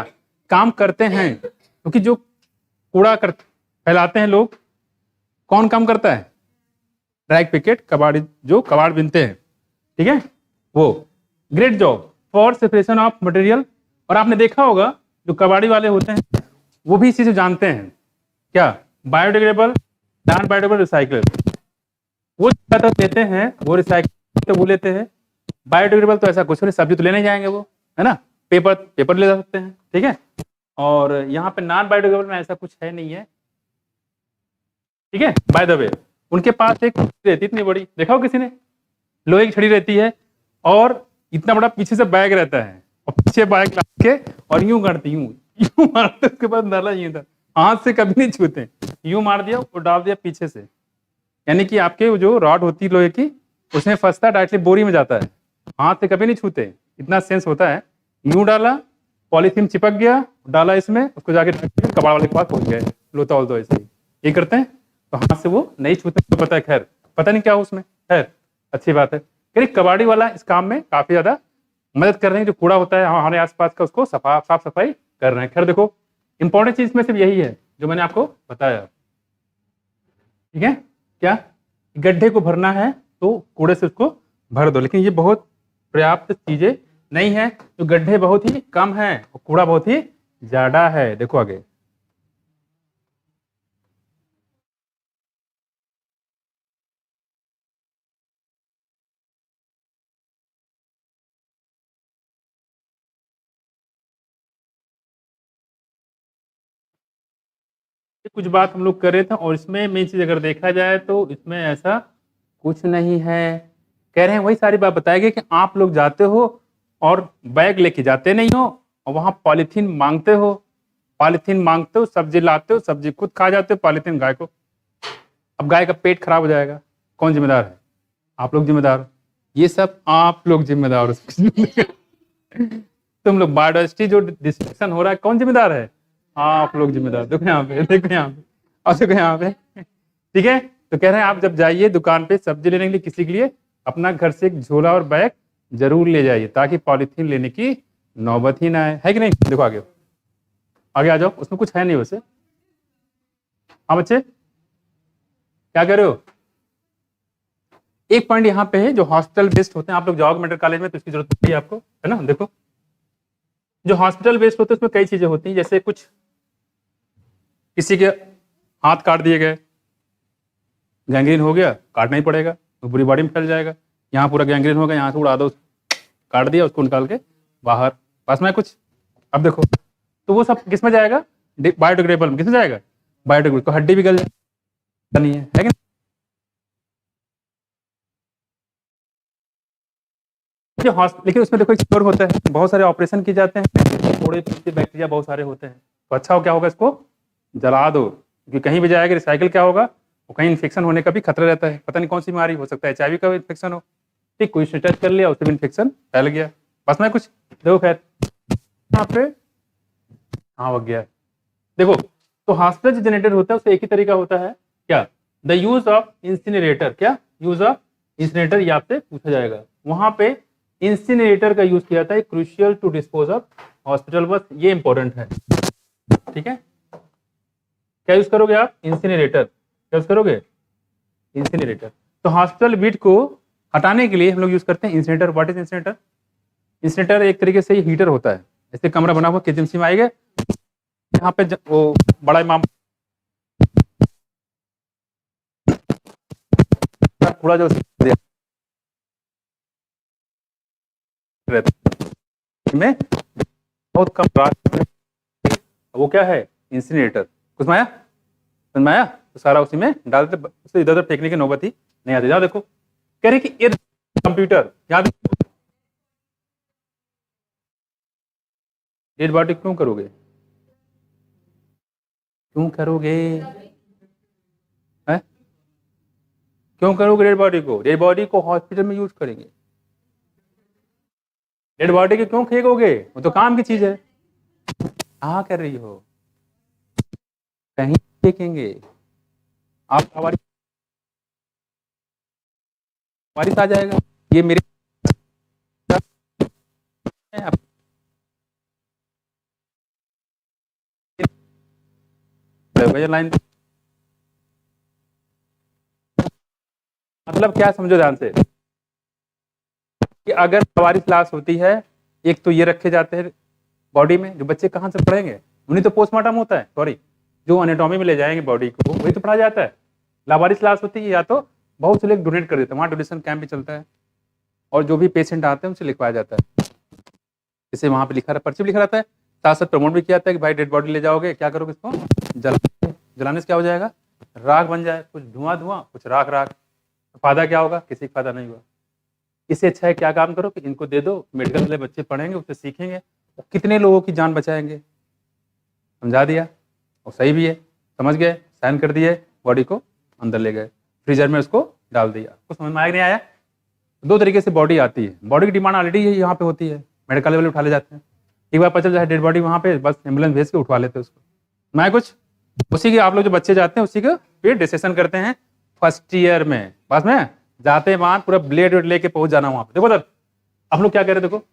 काम करते हैं? क्योंकि जो कूड़ा कर फैलाते हैं लोग, कौन काम करता है? रैक पिकेट, कबाड़ी, जो कबाड़ बिनते हैं, ठीक है, वो। Great job for separation of material. और आपने देखा होगा जो कबाड़ी वाले होते हैं वो भी इसी से जानते हैं, क्या? Biodegradable, non biodegradable, recyclable. वो ज्यादा लेते हैं, वो रिसाइकल तो वो लेते हैं। बायोडिग्रेडेबल तो ऐसा कुछ नहीं, सब्जी तो लेने ही जाएंगे वो, है ना? पेपर, पेपर ले जा सकते हैं, ठीक है। और यहाँ पे नॉन बायोडिग्रेडेबल में ऐसा कुछ है नहीं है, ठीक है। बाय द वे, उनके पास एक रहती इतनी बड़ी, देखा हो किसी ने? लोहे की छड़ी रहती है और इतना बड़ा पीछे से बैग रहता है, और पीछे बैग ला के और यूं करते, यूं यूं मारते, उसके बाद डाला यूं था, हाथ से कभी नहीं छूते, यूं मार दिया और डाल दिया पीछे से, यानी कि आपके वो जो रॉड होती है लोहे की, उसमें फंसता है, डायरेक्टली बोरी में जाता है, हाथ से कभी नहीं छूते, इतना सेंस होता है। यूं डाला, पॉलीथीन चिपक गया, डाला इसमें, उसको जाके कबाड़ वाले के पास पहुंच गए, लोता वोलता ऐसे ही ये करते हैं, तो हाथ से वो नहीं छूते, तो पता है, खैर पता नहीं क्या हो उसमें, खैर अच्छी बात है। करीब कबाड़ी वाला इस काम में काफी ज्यादा मदद कर रहे हैं, जो कूड़ा होता है हमारे आसपास का, उसको साफ सफाई कर रहे हैं। खैर देखो, इंपॉर्टेंट चीज में सिर्फ यही है जो मैंने आपको बताया, ठीक है। क्या गड्ढे को भरना है तो कूड़े से उसको भर दो, लेकिन ये बहुत पर्याप्त चीजें नहीं है, तो गड्ढे बहुत ही कम है और कूड़ा बहुत ही ज्यादा है। देखो आगे, कुछ बात हम लोग कर रहे थे और इसमें मेन चीज अगर देखा जाए तो इसमें ऐसा कुछ नहीं है। कह रहे हैं वही सारी बात बताई गई कि आप लोग जाते हो और बैग लेके जाते नहीं हो और वहां पॉलीथीन मांगते हो, सब्जी लाते हो, सब्जी खुद खा जाते हो, पॉलीथीन गाय को। अब गाय का पेट खराब हो जाएगा, कौन जिम्मेदार है? आप लोग जिम्मेदार हो। ये सब आप लोग जिम्मेदार हो। तुम लोग बायोडाइवर्सिटी जो डिस्ट्रक्शन हो रहा है, कौन जिम्मेदार है? आप लोग जिम्मेदार। देखो यहाँ पे, देखो यहाँ पे और देखो यहाँ पे। ठीक है, तो कह रहे हैं आप जब जाइए दुकान पे सब्जी लेने के लिए किसी के लिए, अपना घर से एक झोला और बैग जरूर ले जाइए ताकि पॉलीथीन लेने की नौबत ही ना आए, है कि नहीं? देखो आगे आगे आ जाओ, उसमें कुछ है नहीं वैसे। हाँ बच्चे क्या कह रहे हो? एक पॉइंट यहाँ पे है, जो हॉस्पिटल बेस्ड होते हैं, आप लोग जाओगे मेडिकल कॉलेज में तो इसकी जरूरत नहीं है आपको, है ना? देखो जो हॉस्पिटल बेस्ड होते हैं उसमें कई चीजें होती हैं, जैसे कुछ किसी के हाथ काट दिए गए, गैंग्रीन हो गया, काटना ही पड़ेगा, तो पूरी बॉडी में फैल जाएगा। यहाँ पूरा गैंग्रीन हो गया, यहाँ से उड़ा दो, काट दिया, उसको निकाल के बाहर, पास में कुछ। अब देखो तो वो सब किस में जाएगा? बायोडिग्रेडेबल में। किस में जाएगा? बायोडिग्रेडेबल। तो हड्डी भी गल जाएगा, नहीं है कि नहीं? लेकिन उसमें देखो एक क्योर होता है, बहुत सारे ऑपरेशन किए जाते हैं, थोड़े बैक्टीरिया बहुत सारे होते हैं, तो अच्छा हो क्या होगा, इसको जला दो, क्योंकि कहीं भी जाएगा रिसाइकिल क्या होगा, वो कहीं इन्फेक्शन होने का भी खतरा रहता है। पता नहीं कौन सी बीमारी हो सकता है, HIV का इन्फेक्शन हो, ठीक, कोई टच कर लिया उससे भी इन्फेक्शन फैल गया। बस में कुछ देखो खैर यहाँ पे हाँ वग गया। देखो तो हॉस्पिटल जो जनरेटर होता है उससे एक ही तरीका होता है, क्या? The use of incinerator. क्या यूज ऑफ इंसिनरेटर, ये आपसे पूछा जाएगा। वहां पे इंसिनरेटर का यूज किया जाता है, crucial to dispose of hospital. बस ये इंपॉर्टेंट है, ठीक है? क्या यूज करोगे आप? इंसिनरेटर। क्या यूज करोगे? इंसिनरेटर। तो हॉस्पिटल वीट को हटाने के लिए हम लोग यूज करते हैं incinerator. What is incinerator? Incinerator एक तरीके से हीटर होता है, ऐसे कमरा बना हुआ, किचन में आएगा, यहाँ पे वो बड़ा इमाम थोड़ा जो में बहुत कम, वो क्या है? इंसिनरेटर। कुछ माया समझ में आया? तो सारा उसी में डालते, उसे इधर उधर फेंकने की नौबत ही नहीं आती। जाओ देखो कह रहे कि कंप्यूटर, याद डेड बॉडी क्यों करोगे? क्यों करोगे? है? क्यों करोगे डेड बॉडी को? डेड बॉडी को हॉस्पिटल में यूज करेंगे। डेड बॉडी के क्यों फेंकोगे? वो तो काम की चीज है। हाँ कर रही हो, कहीं फेंकेंगे आप, हमारी आ जाएगा। ये मेरे लाइन, मतलब क्या समझो ध्यान से, कि अगर हमारी क्लास होती है, एक तो ये रखे जाते हैं बॉडी में, जो बच्चे कहाँ से पढ़ेंगे, उन्हीं तो पोस्टमार्टम होता है, सॉरी जो एनाटॉमी में ले जाएंगे बॉडी को, वही तो पढ़ा जाता है। लावारिस क्लास होती है, या तो बहुत से लोग डोनेट कर देते हैं, वहाँ डोनेशन कैंप भी चलता है, और जो भी पेशेंट आते हैं उनसे लिखवाया जाता है। जैसे वहाँ पे लिखा, पर्ची लिखा रहता है, साथ साथ प्रमोट भी किया जाता है कि भाई डेड बॉडी ले जाओगे, क्या करोगे इसको? जलाने से क्या हो जाएगा? राख बन जाए, कुछ धुआं धुआं, कुछ राख राख। फायदा क्या होगा? किसी का फायदा नहीं हुआ। इससे अच्छा है क्या काम करो कि इनको दे दो, मेडिकल वाले बच्चे पढ़ेंगे, उससे सीखेंगे, और कितने लोगों की जान बचाएंगे। समझा दिया, और सही भी है, समझ गए, साइन कर दिए, बॉडी को अंदर ले गए, फ्रीजर में उसको डाल दिया। कुछ समझ में आया नहीं आया? दो तरीके से बॉडी आती है, बॉडी की डिमांड ऑलरेडी यहाँ पे होती है, मेडिकल वाले उठा ले जाते हैं, एक बार पता चल जाए डेड बॉडी वहाँ पे, बस एम्बुलेंस भेज के उठवा लेते हैं उसको। मैं कुछ उसी के, आप लोग जो बच्चे जाते हैं उसी का फिर डिस्कशन करते हैं फर्स्ट ईयर में, बस में जाते हैं वहां पूरा ब्लेड वेड लेके पहुंच जाना वहां पे। देखो तब हम लोग क्या कह रहे हैं, देखो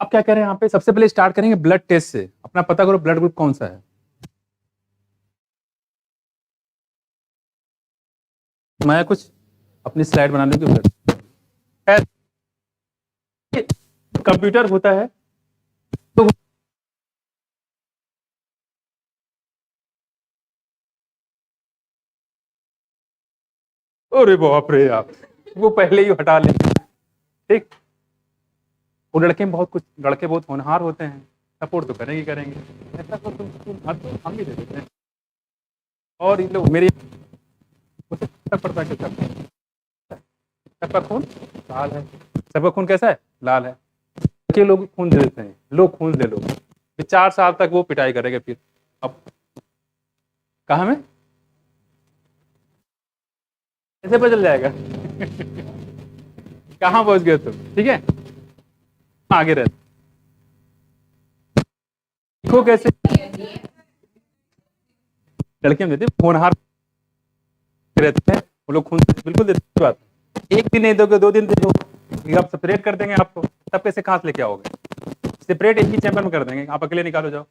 अब क्या कह रहे हैं यहाँ पे, सबसे पहले स्टार्ट करेंगे ब्लड टेस्ट से। अपना पता करो ब्लड ग्रुप कौन सा है। मैं कुछ अपनी स्लाइड बनाने की ब्लड कंप्यूटर होता है तो अरे बाप रे, आप वो पहले ही हटा ले, ठीक। वो लड़के में बहुत कुछ, लड़के बहुत होनहार होते हैं, सपोर्ट तो करेंगे करेंगे, ऐसा तो तुम हाँ तो हम भी दे देते हैं। और ये लोग मेरे उसे फर्क पड़ता है कैसा सबका खून लाल है, सबका खून कैसा है लाल है, के लोग खून दे देते हैं, लो खून दे लो, फिर 4 साल तक वो पिटाई करेंगे। फिर अब कहाँ में कैसे पता चल जाएगा कहाँ पहुंच गए तुम, ठीक है आगे रहते देखो कैसे लड़कियां देते होनहार रहते हैं वो लोग खून बिल्कुल देते बात, एक दिन नहीं दोगे 2 दिन दे दो, आप सेपरेट कर देंगे आपको, तब कैसे कहाँ से लेके आओगे, सेपरेट एक ही चैम्बर में कर देंगे, आप अकेले निकालो जाओ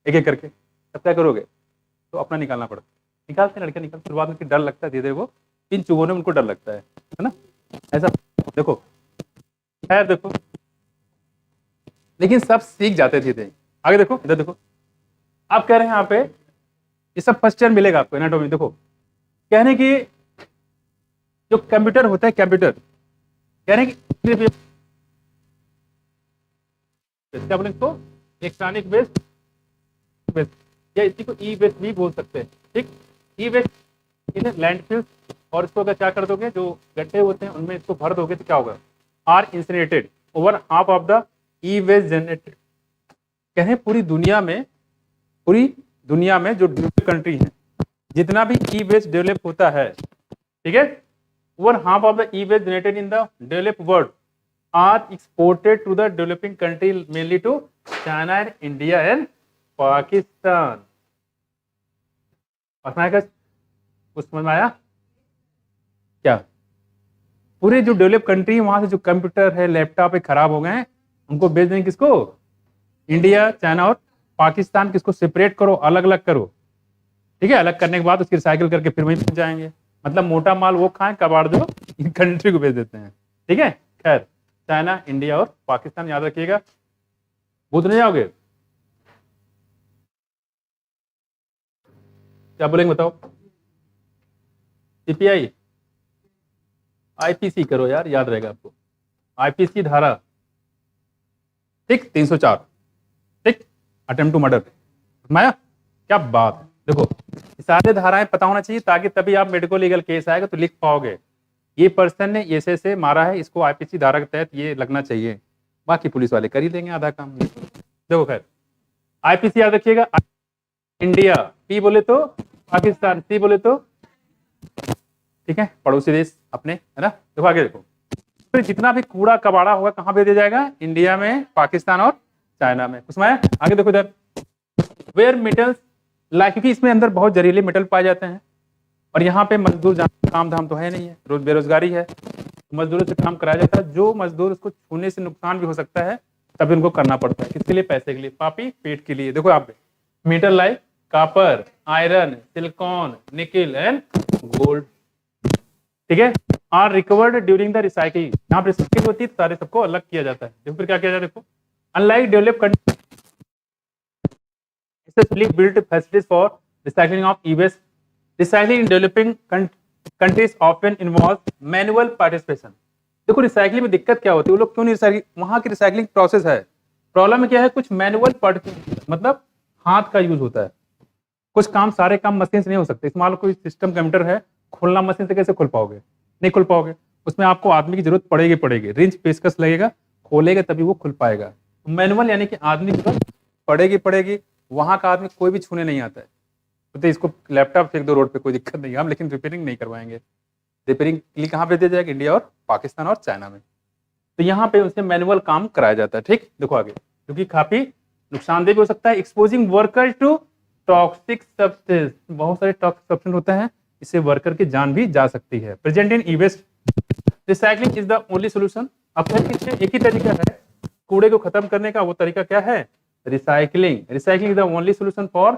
एक एक करके, तब क्या करोगे, तो अपना निकालना पड़ता है, निकालते हैं लड़कियां निकाल, शुरुआत में डर लगता है, धीरे धीरे वो इन चुभों में उनको डर लगता है ना, ऐसा देखो खैर देखो, लेकिन सब सीख जाते धीरे, आगे देखो इधर देखो, आप कह रहे हैं यहाँ पे ये सब फर्स्ट ईयर मिलेगा आपको एनाटॉमी, देखो कहने की जो कंप्यूटर होता है, कंप्यूटर कहने की क्या बोले इसको इलेक्ट्रॉनिक बेस्ड या इसी को ई बेस्ड भी बोल सकते हैं, ठीक, ई बेस्ड लैंडफिल, और इसको अगर क्या कर दोगे जो गड्ढे होते हैं उनमें इसको भर दोगे तो क्या होगा, are incinerated over half of the e waste generated, कहें पूरी दुनिया में जो डेवलप्ड कंट्री है जितना भी ई वेस्ट डेवलप होता है, ठीक है, over half of the e waste generated in the developed world are exported to the developing country mainly to China and India and Pakistan. कुछ समझ में आया क्या, पूरे जो डेवलप कंट्री है वहां से जो कंप्यूटर है लैपटॉप है खराब हो गए हैं, उनको बेच देंगे किसको, इंडिया चाइना और पाकिस्तान, किसको सेपरेट करो, अलग अलग करो, ठीक है, अलग करने के बाद उसकी रिसाइकिल करके फिर वहीं पहुंच जाएंगे, मतलब मोटा माल वो खाएं, कबाड़ दो इन कंट्री को बेच देते हैं, ठीक है, खैर चाइना इंडिया और पाकिस्तान याद रखिएगा, भूल नहीं जाओगे, क्या बोलेंगे बताओ, सीपीआई आईपीसी करो यार, याद रहेगा आपको, आईपीसी धारा ठीक 304, ठीक, अटेम्प्ट टू मर्डर, माया क्या बात है, देखो सारे धाराएं पता होना चाहिए ताकि तभी आप मेडिको लीगल केस आएगा तो लिख पाओगे, ये पर्सन ने ऐसे मारा है, इसको आईपीसी धारा के तहत ये लगना चाहिए, बाकी पुलिस वाले कर ही देंगे आधा काम, देखो खैर आईपीसी याद रखिएगा, इंडिया पी बोले तो पाकिस्तान, सी बोले तो ठीक है पड़ोसी देश अपने, है ना, देखो आगे देखो, फिर जितना भी कूड़ा कबाड़ा होगा कहाँ भेजा जाएगा, इंडिया में, पाकिस्तान और चाइना में, उसमें आगे देखो इधर, वेयर मेटल्स लाइक, क्योंकि इसमें अंदर बहुत जहरीले मेटल पाए जाते हैं और यहाँ पे मजदूर काम धाम तो है नहीं है, रोज बेरोजगारी है, मजदूरों से काम कराया जाता है, जो मजदूर उसको छूने से नुकसान भी हो सकता है तभी उनको करना पड़ता है, किसके लिए, पैसे के लिए, पापी पेट के लिए, देखो यहाँ पे metal like copper, iron, silicon, nickel and gold, ठीक है, are recovered during the recycling, यहाँ पर रिसाइकलिंग होती है सारे सबको अलग किया जाता है, देखो फिर क्या किया जाता है, देखो unlike develop country built facilities for recycling of e-waste, recycling in developing countries often involves manual participation, देखो रिसाइकलिंग में दिक्कत क्या होती है, वो लोग क्यों नहीं रिसाइकलिंग, वहां की रिसाइकलिंग प्रोसेस है, प्रॉब्लम में क्या है, कुछ मैनुअल पार्टिसिपेशन मतलब हाथ का यूज होता है, कुछ काम सारे काम मशीन से नहीं हो सकते, मान लो कोई सिस्टम कंप्यूटर है, खोलना मशीन से कैसे खोल पाओगे, नहीं खोल पाओगे, उसमें आपको आदमी की जरूरत पड़ेगी, रिंच पेचकस लगेगा, खोलेगा तभी वो खुल पाएगा, मैनुअल यानी कि आदमी की जरूरत पड़ेगी, वहां का आदमी कोई भी छूने नहीं आता है, तो इसको लैपटॉप फेंक दो रोड पे कोई दिक्कत नहीं, हम लेकिन रिपेयरिंग नहीं करवाएंगे, रिपेयरिंग के लिए कहाँ पे दिया जाएगा, इंडिया और पाकिस्तान और चाइना में, तो यहाँ पे उनसे मैनुअल काम कराया जाता है, ठीक, देखो आगे, क्योंकि काफी नुकसानदेह भी हो सकता है, exposing worker to toxic substance, बहुत सारे टॉक्सिक सब्सटेंस होते हैं, इससे वर्कर की जान भी जा सकती है, present in e waste, recycling is the only solution, अब एक ही तरीका है कूड़े को खत्म करने का, वो तरीका क्या है, recycling is the only solution for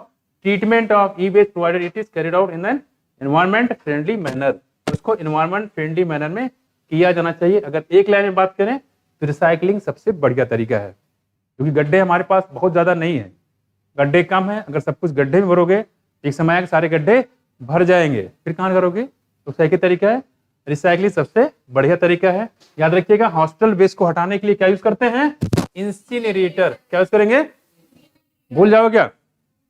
treatment of e waste provided it is carried out in an environment friendly manner, उसको एनवायरमेंट फ्रेंडली मैनर में किया जाना चाहिए, अगर एक लाइन में बात करें तो रिसाइकलिंग सबसे बढ़िया तरीका है, क्योंकि गड्ढे हमारे पास बहुत ज्यादा नहीं है, गड्ढे कम है, अगर सब कुछ गड्ढे में भरोगे एक समय आएगा सारे गड्ढे भर जाएंगे, फिर कहाँ करोगे, तो सही तरीका है रिसाइकलिंग, सबसे बढ़िया तरीका है, याद रखिएगा, हॉस्टल वेस्ट को हटाने के लिए क्या यूज करते हैं, इंसिनरेटर, क्या यूज करेंगे, भूल जाओ क्या,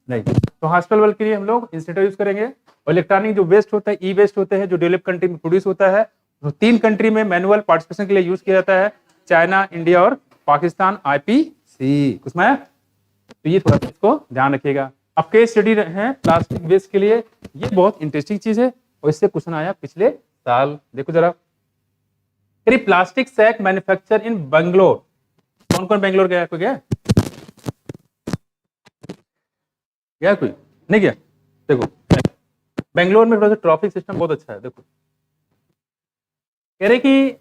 नहीं तो हॉस्पिटल वर्क के लिए हम लोग इंसिनरेटर यूज करेंगे। और इलेक्ट्रॉनिक जो वेस्ट होता है, ई वेस्ट होते हैं जो डेवलप कंट्री में प्रोड्यूस होता है, तो 3 कंट्री में मैनुअल पार्टिसिपेशन के लिए यूज किया जाता है, चाइना, इंडिया और पाकिस्तान, IPC। कुछ में तो ये थोड़ा सा इसको ध्यान रखिएगा। अब केस स्टडी है प्लास्टिक वेस्ट के लिए, ये बहुत इंटरेस्टिंग चीज है और इससे क्वेश्चन आया पिछले साल। देखो जरा, plastic sack manufacture in Bangalore. कौन कौन बेंगलोर गया? कोई गया? गया कोई? नहीं गया? देखो बेंगलोर में ट्रैफिक सिस्टम बहुत अच्छा है। देखो कह रहे कि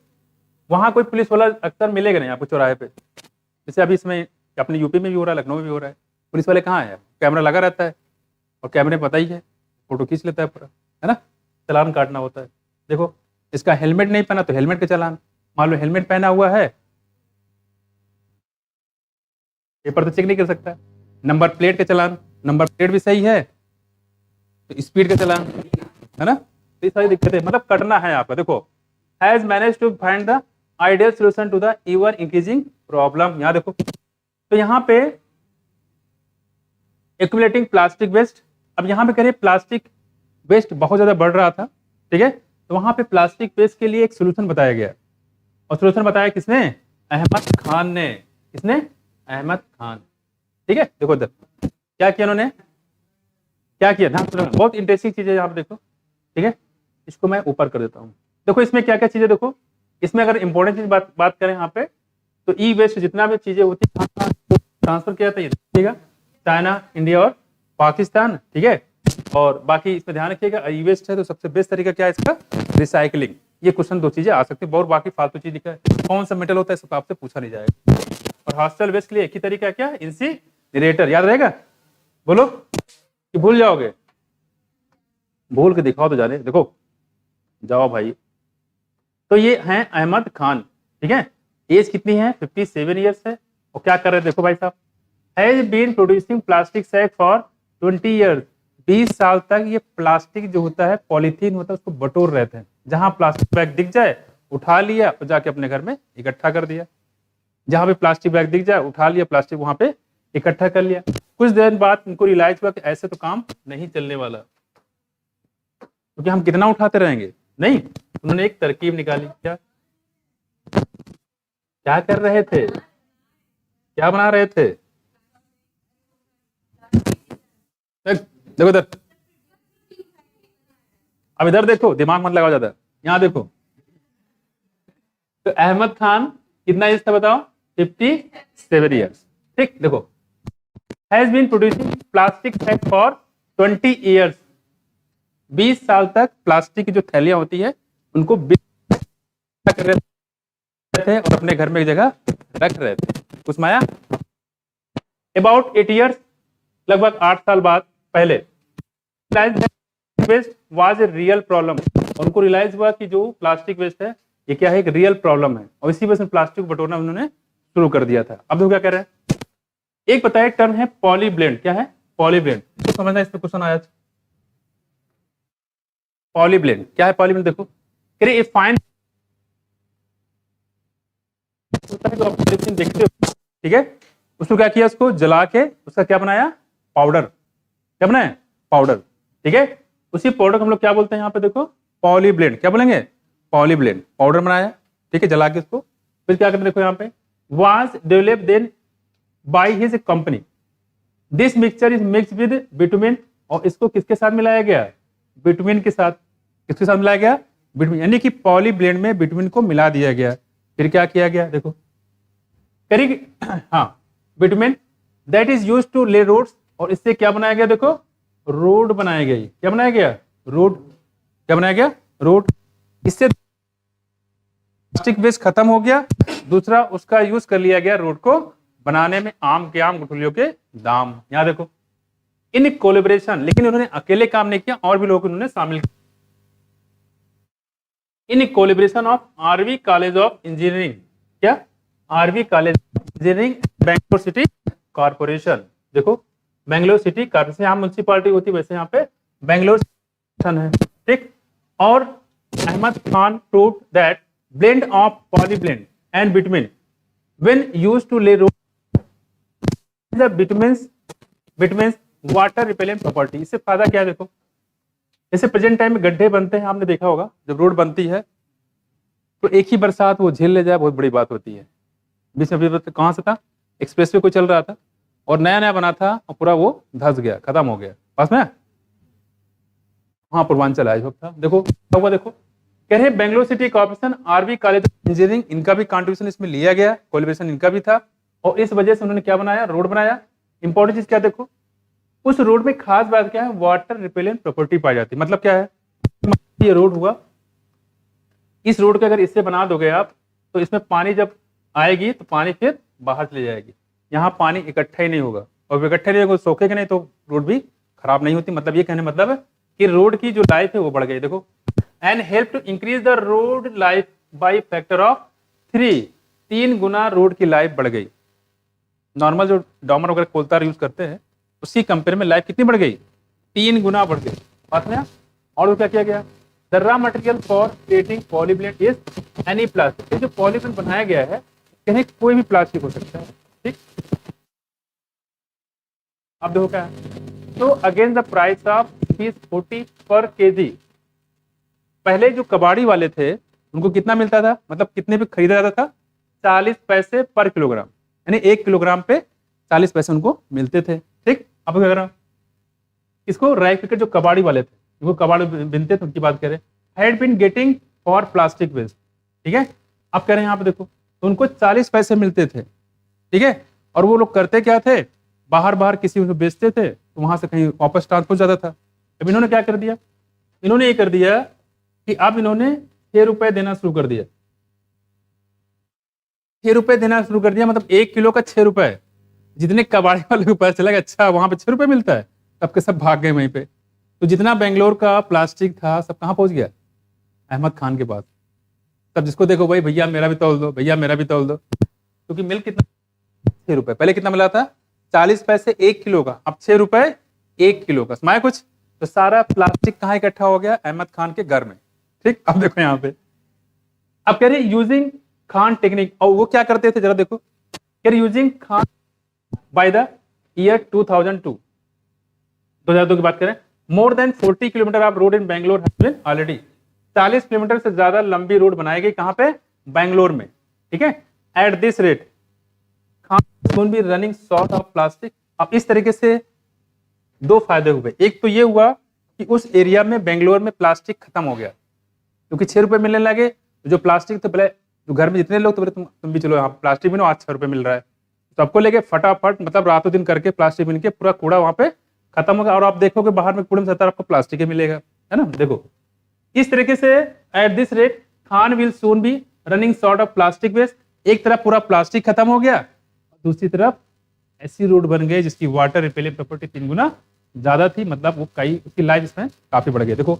वहां कोई पुलिस वाला अक्सर मिलेगा नहीं आपको चौराहे पे, जैसे अभी इसमें अपने यूपी में भी हो रहा है, लखनऊ में भी हो रहा है। पुलिस वाले कहाँ है? कैमरा लगा रहता है और कैमरे पता ही है, फोटो खींच लेता है पूरा, है ना। चालान काटना होता है। देखो इसका हेलमेट नहीं पहना तो हेलमेट का चालान, मान लो हेलमेट पहना हुआ है, पेपर तो चेक नहीं कर सकता। नंबर प्लेट का चालान, नंबर प्लेट भी सही है तो स्पीड का चालान, है ना। तो ये सारी दिक्कतें, मतलब कटना है आपका। देखो has manage to find the ideal solution to the ever increasing problem. यहाँ देखो तो यहाँ पे एक्यूमुलेटिंग प्लास्टिक वेस्ट। अब यहाँ पे कह रहे प्लास्टिक वेस्ट बहुत ज्यादा बढ़ रहा था, ठीक है। तो वहां पे प्लास्टिक वेस्ट के लिए एक सोल्यूशन बताया गया और सोल्यूशन बताया किसने? अहमद खान ने। किसने? अहमद खान, ठीक है। देखो इधर क्या किया उन्होंने, क्या किया, ध्यान सुनो, बहुत इंटरेस्टिंग चीज है यहाँ पे। देखो ठीक है, इसको मैं ऊपर कर देता हूँ। देखो इसमें क्या क्या चीजें, देखो इसमें अगर इंपॉर्टेंट चीज बात करें यहाँ पे, तो ई वेस्ट जितना भी चीजें होती है ट्रांसफर किया था, ये देखिएगा चाइना, इंडिया और पाकिस्तान, ठीक है। और बाकी इसमें ध्यान रखिएगा ई वेस्ट है तो सबसे बेस्ट तरीका क्या है इसका? रिसाइकलिंग। ये क्वेश्चन 2 चीजें आ सकती है, बहुत बाकी फालतू चीज लिखा है, कौन सा मेटल होता है इसको आपसे पूछा नहीं जाएगा। और हॉस्टल वेस्ट के लिए एक ही तरीका क्या है? इंसिनरेटर। याद रहेगा? बोलो कि भूल जाओगे? भूल के दिखाओ तो जाने। देखो जाओ भाई। तो ये हैं अहमद खान, ठीक है। एज कितनी है? 57 ईयर्स है। और क्या कर रहे हैं? देखो भाई साहब, has been producing plastic sack for 20 years. 20 साल तक ये प्लास्टिक जो होता है, पॉलीथीन होता है, उसको बटोर रहते हैं। जहां प्लास्टिक बैग दिख जाए उठा लिया और जाके अपने घर में इकट्ठा कर दिया। जहां पे प्लास्टिक बैग दिख जाए उठा लिया, प्लास्टिक वहां पे इकट्ठा कर लिया। कुछ देर बाद उनको रियलाइज हुआ कि ऐसे तो काम नहीं चलने वाला, क्योंकि हम कितना उठाते रहेंगे, नहीं। उन्होंने एक तरकीब निकाली। क्या क्या कर रहे थे? क्या बना रहे थे? देखो इधर, अब इधर देखो, दिमाग मत लगाओ ज्यादा। यहां देखो, तो अहमद खान कितना एज था बताओ? 57 ईयर्स, ठीक। देखो has been producing plastic sack for 20 years. 20 साल तक प्लास्टिक की जो थैलियां होती है उनको कर रहे थे और अपने घर में एक जगह रख रहे थे। कुछ माया अबाउट 8 ईयर्स, लगभग 8 साल बाद पहले, waste was a real problem. उनको रियलाइज हुआ कि जो प्लास्टिक वेस्ट है ये क्या है? एक रियल प्रॉब्लम है। और इसी वजह से प्लास्टिक को बटोरना उन्होंने शुरू कर दिया था। अब देखो क्या कह रहे हैं, एक बताया टर्म है पॉलीब्लेंड। क्या है? पॉलीब्लेंड। तो समझना, इस पे क्वेश्चन आया। पॉलीब्लेंड क्या है? पॉलीब्लेंड देखो, कह फाइन देखते हो, ठीक है। उसको क्या किया? उसको जला के उसका क्या बनाया? पाउडर। क्या बनाया? पाउडर, ठीक है। उसी पाउडर को हम लोग क्या बोलते हैं यहाँ पे? देखो पॉलीब्लेंड। क्या बोलेंगे? पॉलीब्लेंड। पाउडर बनाया, ठीक है, जला के उसको। फिर क्या करते हैं? देखो यहाँ पे was developed then by his company. This mixture is mixed with bitumen. और इसको किसके साथ मिलाया गया? बिटुमिन के साथ। किसके साथ मिलाया गया? बिटुमिन, यानी कि पॉलीब्लेंड में बिटुमिन को मिला दिया गया। फिर क्या किया गया? देखो करी, हाँ, bitumen that is used to lay roads. और इससे क्या बनाया गया? देखो रोड बनाया गया। क्या बनाया गया? रोड। क्या बनाया गया? रोड। इससे प्लास्टिक वेस्ट खत्म हो गया। दूसरा, उसका यूज कर लिया गया रोड को बनाने में। आम के आम, गुठलियों के दाम। यहां देखो इन कोलेबरेशन, लेकिन उन्होंने अकेले काम नहीं किया, और भी लोग उन्होंने शामिल किया। In collaboration of RV college of engineering. क्या? RV college engineering, Bangalore city corporation. देखो बेंगलोर सिटी कॉर्पोरेशन, यहाँ म्यूनसिपालिटी होती है, वैसे यहाँ पे बेंगलोर है, ठीक। और Ahmed Khan proved that blend of polyblend and bitumen when used to lay road, the bitumens water repellent property. इससे फायदा क्या है देखो, जैसे प्रेजेंट टाइम में गड्ढे बनते हैं, आपने देखा होगा जब रोड बनती है तो एक ही बरसात वो झेल ले जाए बहुत बड़ी बात होती है। बीच में अभी कहाँ से था, एक्सप्रेस वे कोई चल रहा था और नया नया बना था और पूरा वो धस गया, खत्म हो गया पास में। हाँ पूर्वांचल है था, देखो क्या हुआ, देखो कह रहे Bangalore city corporation, RV college of engineering, इनका भी कंट्रीब्यूशन इसमें लिया गया, कोलैबोरेशन इनका भी था और इस वजह से उन्होंने क्या बनाया, रोड बनाया। इंपॉर्टेंट चीज क्या देखो, उस रोड में खास बात क्या है, वाटर रिपेलेंट प्रॉपर्टी पाई जाती है। मतलब क्या है, ये रोड हुआ, इस रोड को अगर इससे बना दोगे आप तो इसमें पानी जब आएगी तो पानी फिर बाहर चली जाएगी, यहाँ पानी इकट्ठा ही नहीं होगा और इकट्ठा नहीं होगा सोखेगा नहीं तो रोड भी खराब नहीं होती। मतलब ये कहने मतलब है कि रोड की जो लाइफ है वो बढ़ गई। देखो, and help to increase the road life by factor of 3, 3 गुना रोड की लाइफ बढ़ गई। नॉर्मल जो डॉमर वगैरह कोलतार यूज करते हैं उसकी कंपेयर में लाइफ कितनी बढ़ गई, 3 गुना बढ़ गई बात में। और क्या किया गया, the raw material for creating polyblend is any plastic. ये जो पॉलीब्लेंड बनाया गया है कहीं कोई भी प्लास्टिक हो सकता है, ठीक। अब देखो क्या है, तो अगेन द प्राइस ऑफ ₹40 पर केजी। पहले जो कबाड़ी वाले थे उनको कितना मिलता था, मतलब कितने पे खरीदा जाता था, 40 पैसे पर किलोग्राम, यानी 1 किलोग्राम पे 40 पैसे उनको मिलते थे, ठीक। अब अगर इसको राइट क्रिकेट जो कबाड़ी वाले थे, वो कबाड़ी बिनते थे, उनकी बात करें, had been getting for plastic waste, ठीक है। अब कह रहे हैं यहाँ पे देखो, तो उनको 40 पैसे मिलते थे, ठीक है। और वो लोग करते क्या थे, बाहर बाहर किसी को बेचते थे तो वहां से कहीं वापस ट्रांसपोर्ट जाता था। अब इन्होंने क्या कर दिया, इन्होंने ये कर दिया कि अब इन्होंने 6 रुपए देना शुरू कर दिया, 6 रुपए देना शुरू कर दिया, मतलब 1 किलो का 6 रुपए। जितने कबाड़ी वाले को पता चला कि अच्छा वहां पे 6 रुपए मिलता है, तब के सब भाग गए वहीं पे। तो जितना बेंगलोर का प्लास्टिक था सब कहाँ पहुंच गया, अहमद खान के पास। तब जिसको देखो भाई भैया मेरा भी तौल दो, भैया मेरा भी तौल दो, क्योंकि मिल कितना, 6 रुपए। पहले कितना मिला था, 40 पैसे 1 किलो का, अब 6 रुपए 1 किलो का, समाया कुछ। तो सारा प्लास्टिक कहाँ इकट्ठा हो गया, अहमद खान के घर में, ठीक। अब देखो यहाँ पे, अब कह रहे यूजिंग खान टेक्निक, और वो क्या करते थे जरा देखो, कह रहे using Khan by the year 2002 की बात करें, more than 40 kilometre of road in Bangalore already, 40 kilometre से ज्यादा लंबी रोड बनाई गई कहां पे, बैंगलोर में, ठीक है। At this rate Khan be running short of plastic. अब इस तरीके से 2 फायदे हुए, एक तो ये हुआ कि उस एरिया में बेंगलोर में प्लास्टिक खत्म हो गया, क्योंकि 6 रुपए मिलने लगे। जो प्लास्टिक थे पहले, जो घर में जितने लोग तो बोले तुम भी चलो यहाँ प्लास्टिक बिनो, आज 6 रुपए मिल रहा है, सबको लेके फटाफट मतलब रातों दिन करके प्लास्टिक बिन के पूरा कूड़ा वहां पे खत्म होगा। और आप देखोगे बाहर में कूड़े में ज्यादातर आपको प्लास्टिक ही मिलेगा, है ना। देखो इस तरीके से at this rate Khan will soon be running short of plastic waste. एक तरफ पूरा प्लास्टिक खत्म हो गया, दूसरी तरफ ऐसी रोड बन गई जिसकी वाटर रिपेलेंट प्रॉपर्टी 3 गुना ज्यादा थी, मतलब वो कई उसकी लाइफ इसमें काफी बढ़ गई। देखो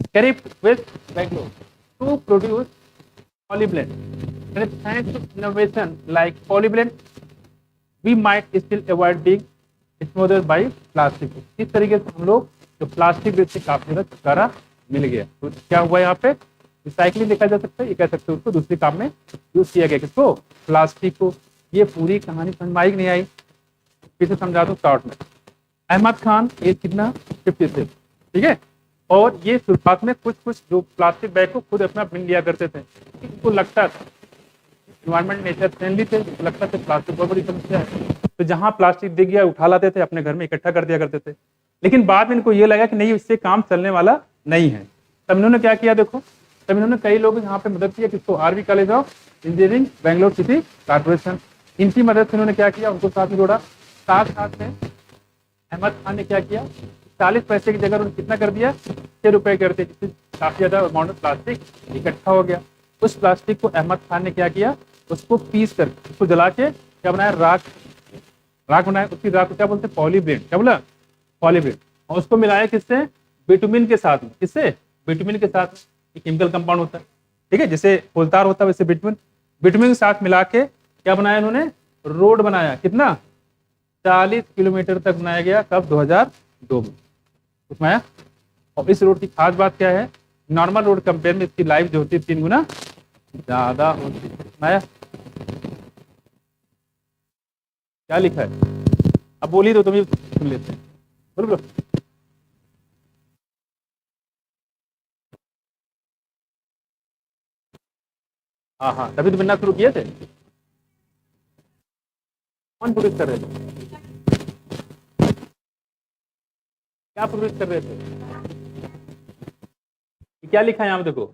carry waste Bangalore to produce polyblend, thanks to innovation like polyblend we might still avoid being smothered by plastic। इस तरीके से हम लोग जो प्लास्टिक वेस्ट से काफी ज्यादा छुटकारा मिल गया। तो क्या हुआ यहाँ पे, रिसाइकलिंग देखा जा सकता है, ये कह सकते हो उसको दूसरे काम में यूज किया गया, किसको, प्लास्टिक को। ये पूरी कहानी समझ में आई कि नहीं आई, फिर से समझा दो शॉर्ट में। अहमद खान एज कितना, 56, ठीक है। और ये शुरुआत में कुछ जो प्लास्टिक बैग को खुद अपना बिन लिया करते थे, उनको लगता था इन्वायरमेंट नेचर फ्रेंडली थे, लगता था प्लास्टिक बहुत बड़ी समस्या है, तो जहां प्लास्टिक दिख गया उठा लाते थे, अपने घर में इकट्ठा कर दिया करते थे। लेकिन बाद में इनको ये लगा कि नहीं, इससे काम चलने वाला नहीं है। तब इन्होंने क्या किया, देखो तब इन्होंने कई लोग यहाँ पे मदद किया, किसको, RV college of engineering Bangalore city corporation, इनकी मदद से इन्होंने क्या किया, उनको साथ में जोड़ा। साथ में अहमद खान ने क्या किया, 40 पैसे की जगह उन्होंने कितना कर दिया, 6 रुपए कर दिए, जिससे काफी ज्यादा अमाउंट ऑफ प्लास्टिक इकट्ठा हो गया। उस प्लास्टिक को अहमद खान ने क्या किया, उसको पीस कर, उसको जला के क्या बनाया, राख बनाया। उसकी राख को क्या बोलते हैं, पॉलीब्लेंड, क्या बोला, पॉलीब्लेंड। और उसको मिलाया किससे, बिटुमिन के साथ में, किससे, बिटुमिन के साथ में, एक केमिकल कंपाउंड होता है, ठीक है, जैसे कोलतार होता है वैसे बिटुमिन के साथ मिला के क्या बनाया इन्होंने, रोड बनाया। कितना, 40 किलोमीटर तक बनाया गया, कब, 2002 में उसमें आया। और इस रोड की खास बात क्या है, नॉर्मल रोड कंपेयर में इसकी लाइफ जो होती है 3 गुना ज्यादा होती है। क्या लिखा है, अब बोली तो तुम ही सुन लेते हैं। बोलो। हाँ हाँ, तभी तो बनना शुरू किए थे। कौन प्रोड्यूस कर रहे थे? क्या प्रोड्यूस कर रहे थे? क्या लिखा है यहाँ पे देखो।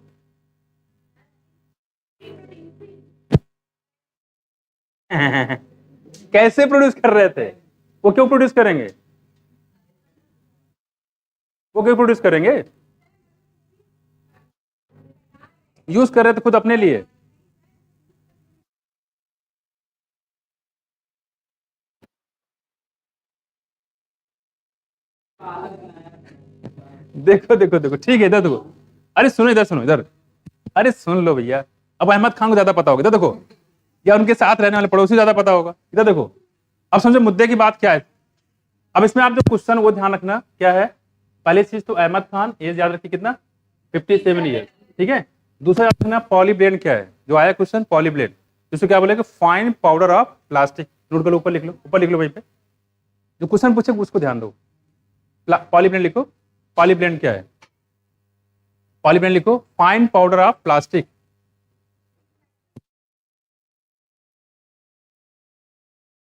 कैसे प्रोड्यूस कर रहे थे? वो क्यों प्रोड्यूस करेंगे? वो क्यों प्रोड्यूस करेंगे? यूज कर रहे थे खुद अपने लिए। देखो देखो देखो, ठीक है, इधर देखो। अरे सुनो, इधर सुनो, इधर। अरे सुन लो भैया, अब अहमद खान को ज्यादा पता होगा, इधर देखो। या उनके साथ रहने वाले पड़ोसी ज्यादा पता होगा, इधर देखो। अब समझो मुद्दे की बात क्या है। अब इसमें आप जो क्वेश्चन वो ध्यान रखना क्या है। पहली चीज तो अहमद खान एज याद रखिए कितना, 57 ईयर, ठीक है। दूसरा याद रखना पॉलीब्लेंड क्या है, जो आया क्वेश्चन पॉलीब्लेंड, जिसको क्या बोलेगा, fine powder of plastic. Note करो, ऊपर लिख लो, ऊपर लिख लो वहीं पे जो क्वेश्चन पूछे उसको ध्यान दो। पॉलीब्लेंड लिखो। पॉलीब्लेंड क्या है? पॉलीब्लेंड लिखो, फाइन पाउडर ऑफ प्लास्टिक।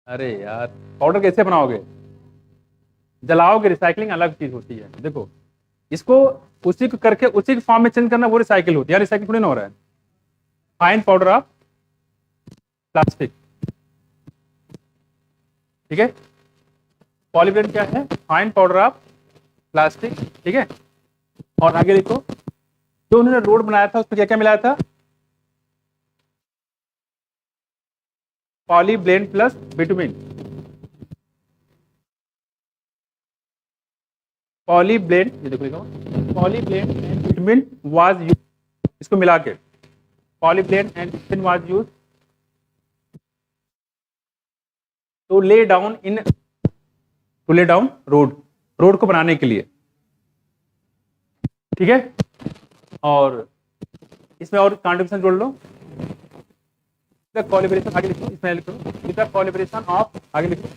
अरे यार, पाउडर कैसे बनाओगे? जलाओगे, रिसाइकलिंग अलग चीज होती है। देखो, इसको उसी को करके उसी के फॉर्म में चेंज करना, वो रिसाइकिल होती है। रिसाइकिल थोड़ी ना हो रहा है। फाइन पाउडर ऑफ प्लास्टिक, ठीक है। पॉलीब्लेंड क्या है? फाइन पाउडर ऑफ प्लास्टिक, ठीक है। और आगे देखो, जो उन्होंने रोड बनाया था उसमें क्या क्या मिलाया था? Polyblend plus bitumen. पॉलीब्लेंड, ये देखो लिखा हुआ, polyblend and bitumen was use, इसको मिला के polyblend and bitumen was use to lay down road को बनाने के लिए, ठीक है। और इसमें और कॉन्ट्रीब्यूशन जोड़ लो, कोलैबोरेशन, आगे लिखो, इसमें लिखो विद द कोलैबोरेशन ऑफ, आगे लिखो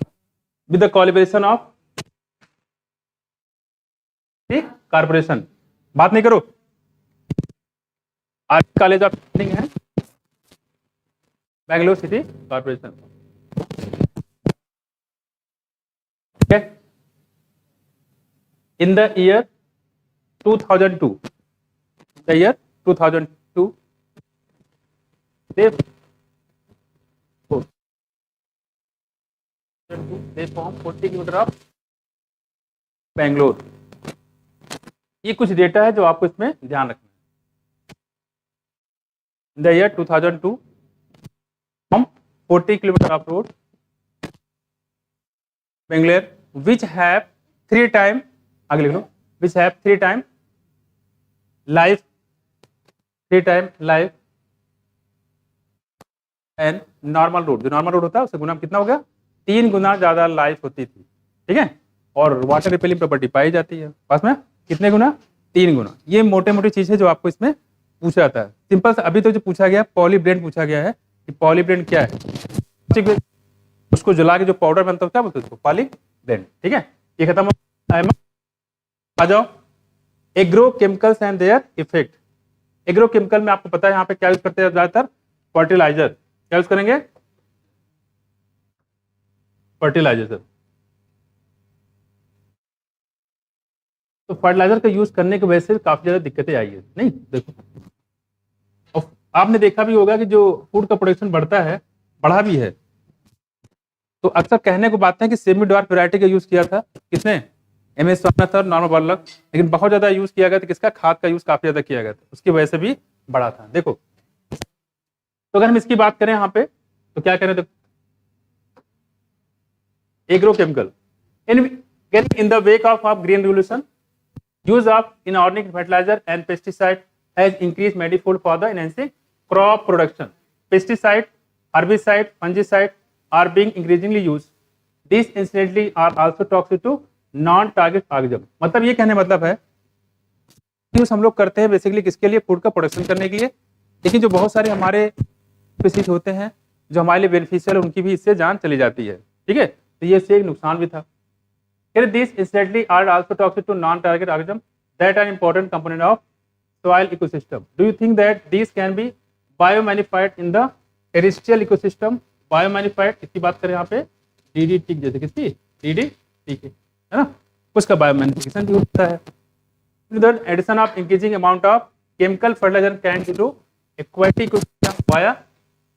विद द कोलैबोरेशन ऑफ, ठीक, कारपोरेशन। बात नहीं करो। आर्ट कॉलेज ऑफ इंजीनियरिंग है, बेंगलोर सिटी कारपोरेशन, ठीक है। In the year 2002, the year 2002, they form 40 kilometre of Bangalore. ये कुछ डेटा है जो आपको इसमें ध्यान रखना है। In the year 2002 from 40 kilometre of road Bangalore which have 3 time, आगे लिख लो, which have 3 time life, 3 time life and normal road. जो नॉर्मल रोड होता है उससे गुना कितना हो गया? 3 गुना ज्यादा लाइफ होती थी, ठीक है। और वाटर रिपेलिंग प्रॉपर्टी पाई जाती है पास में कितने गुना? 3 गुना। ये मोटे मोटी चीज है जो आपको इसमें पूछा जाता है। सिंपल सा अभी तो जो पूछा गया पॉलीब्लेंड पूछा गया है कि पॉलीब्लेंड क्या है, उसको जला के जो पाउडर बनता है क्या बोलते हैं उसको? पॉलीब्लेंड, ठीक है। ये खत्म हो। आ जाओ agro chemicals and their effect. Agro chemical में आपको पता है यहाँ पे क्या यूज करते हैं ज्यादातर? फर्टिलाइजर। क्या यूज करेंगे? Fertiliser sir. तो फर्टिलाइजर का यूज करने की वजह से काफी ज्यादा दिक्कतें आई है, नहीं? देखो, और आपने देखा भी होगा कि जो फूड का प्रोडक्शन बढ़ता है, बढ़ा भी है, तो अक्सर कहने को बात है कि सेमी डॉर्फ वैरायटी का यूज किया था किसने? MS Swaminathan, Norman Borlaug. लेकिन बहुत ज्यादा यूज किया गया था किसका? खाद का यूज काफी ज्यादा किया गया था, उसकी वजह से भी बढ़ा था। देखो, तो अगर हम इसकी बात करें यहाँ पे तो क्या करें? देखो, agrochemical in the wake of green revolution, use of inorganic fertilizer and pesticide has increased manifold for the enhancing crop production. Pesticide, herbicide, fungicide are being increasingly used. These incidentally are also toxic to non-target organism. मतलब ये कहने मतलब है यूज हम लोग करते हैं बेसिकली किसके लिए? फूड का प्रोडक्शन करने के लिए। लेकिन जो बहुत सारे हमारे स्पीसीज होते हैं जो हमारे लिए बेनिफिशियल, उनकी भी इससे जान चली जाती है, ठीक है। तो ये इससे एक नुकसान भी था। Here these instantly are also toxic to non-target organisms that are important component of soil ecosystem. Do you think that these can be biomagnified in the terrestrial ecosystem? Biomagnified इसकी बात करें यहाँ पे DDT जैसे किसकी DDT की है ना, उसका बायोमैग्निफिकेशन भी होता है. The addition of increasing amount of chemical fertilizer can lead to aquatic ecosystem via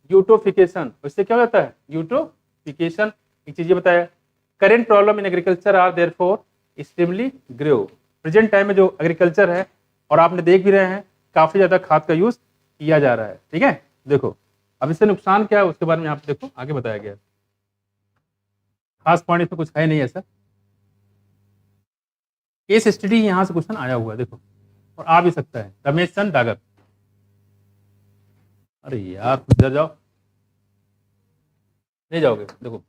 eutrophication. इससे क्या हो जाता है eutrophication. एक चीज ये बताया, current problem in agriculture are therefore extremely grave. Present time में जो एग्रीकल्चर है और आपने देख भी रहे हैं काफी ज्यादा खाद का यूज किया जा रहा है. ठीक है, देखो अब इससे नुकसान क्या है उसके बारे में यहाँ पे देखो आगे बताया गया है. खास पॉइंट इसमें कुछ है नहीं ऐसा. केस स्टडी यहाँ से क्वेश्चन आया हुआ है देखो, और आ भी सकता है. रमेश चंद्र डागर. अरे यार इधर जाओ, नहीं जाओगे. देखो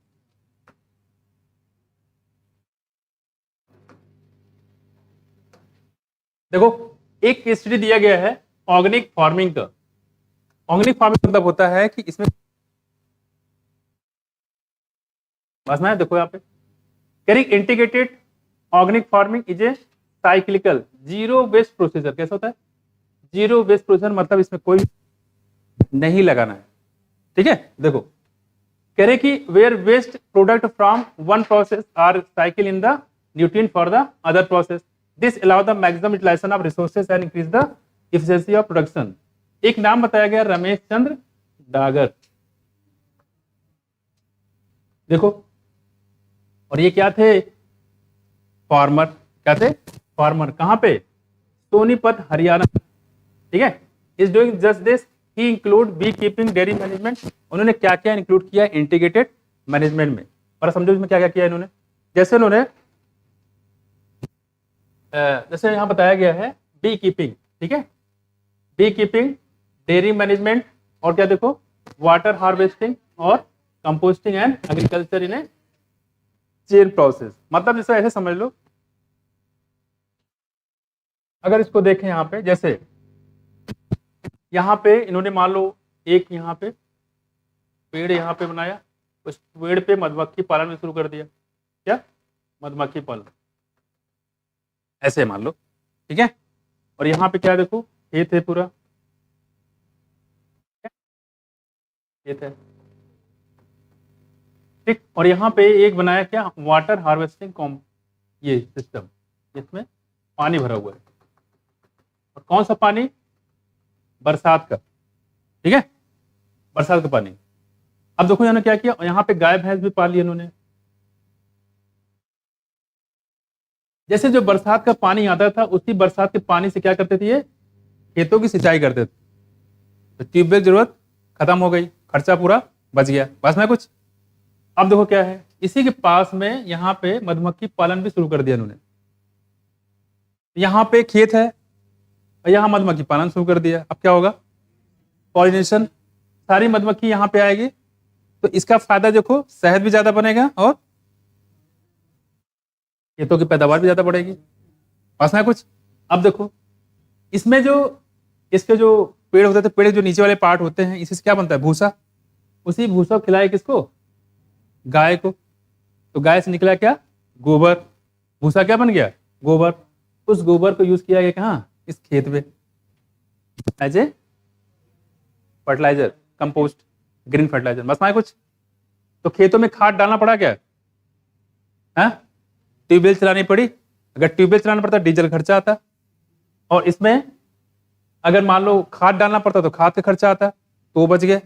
देखो एक केस स्टडी दिया गया है ऑर्गेनिक फार्मिंग का. ऑर्गेनिक फार्मिंग मतलब होता है कि इसमें बस मैं देखो यहाँ पे correct integrated organic farming is a cyclical zero waste procedure. कैसा होता है जीरो वेस्ट प्रोसीजर, मतलब इसमें कोई नहीं लगाना है. ठीक है, देखो कह रहे कि where waste product from one process are cycle in the nutrient for the other process. This allow the maximum utilisation of resources and increase the efficiency of production. एक नाम बताया गया रमेश चंद्र डागर. देखो और ये क्या थे फार्मर. क्या थे फार्मर. कहां पे सोनीपत हरियाणा. ठीक है, is doing just this. He include bee keeping dairy management. उन्होंने क्या क्या इंक्लूड किया इंटीग्रेटेड मैनेजमेंट में. और समझो इसमें क्या क्या किया इन्होंने. जैसे उन्होंने जैसे यहां बताया गया है बी कीपिंग. ठीक है, बी कीपिंग, डेयरी मैनेजमेंट और क्या देखो वाटर हार्वेस्टिंग और composting and agriculture in a chain process. मतलब जैसे ऐसे समझ लो, अगर इसको देखें यहाँ पे, जैसे यहाँ पे इन्होंने मान लो एक यहाँ पे पेड़ यहाँ पे बनाया, उस पेड़ पे मधुमक्खी पालन भी शुरू कर दिया. क्या मधुमक्खी पालन ऐसे मान लो. ठीक है, और यहाँ पे क्या देखो खेत है पूरा. खेत है ठीक, और यहाँ पे एक बनाया क्या वाटर हार्वेस्टिंग कॉम ये सिस्टम, जिसमें पानी भरा हुआ है. और कौन सा पानी बरसात का. ठीक है, बरसात का पानी. अब देखो इन्होंने क्या किया, यहाँ पे गाय भैंस भी पाल ली इन्होंने. जैसे जो बरसात का पानी आता था उसी बरसात के पानी से क्या करते थे ये खेतों की सिंचाई करते थे. तो ट्यूबवेल जरूरत खत्म हो गई, खर्चा पूरा बच गया. बस में कुछ. अब देखो क्या है, इसी के पास में यहाँ पे मधुमक्खी पालन भी शुरू कर दिया इन्होंने. यहाँ पे खेत है और यहाँ मधुमक्खी पालन शुरू कर दिया. अब क्या होगा पॉलिनेशन, सारी मधुमक्खी यहाँ पे आएगी. तो इसका फायदा देखो शहद भी ज्यादा बनेगा और खेतों की पैदावार भी ज्यादा बढ़ेगी. पास में कुछ. अब देखो इसमें जो इसके जो पेड़ होते थे, पेड़ जो नीचे वाले पार्ट होते हैं, इससे क्या बनता है भूसा. उसी भूसा को खिलाए किसको गाय को. तो गाय से निकला क्या गोबर. भूसा क्या बन गया गोबर. उस गोबर को यूज किया गया कहाँ इस खेत में as a fertiliser, compost, green fertiliser. बस में कुछ. तो खेतों में खाद डालना पड़ा क्या है, ट्यूबवेल चलानी पड़ी. अगर ट्यूबवेल चलाना पड़ता डीजल खर्चा आता, और इसमें अगर मान लो खाद डालना पड़ता तो खाद का खर्चा आता, तो बच गया.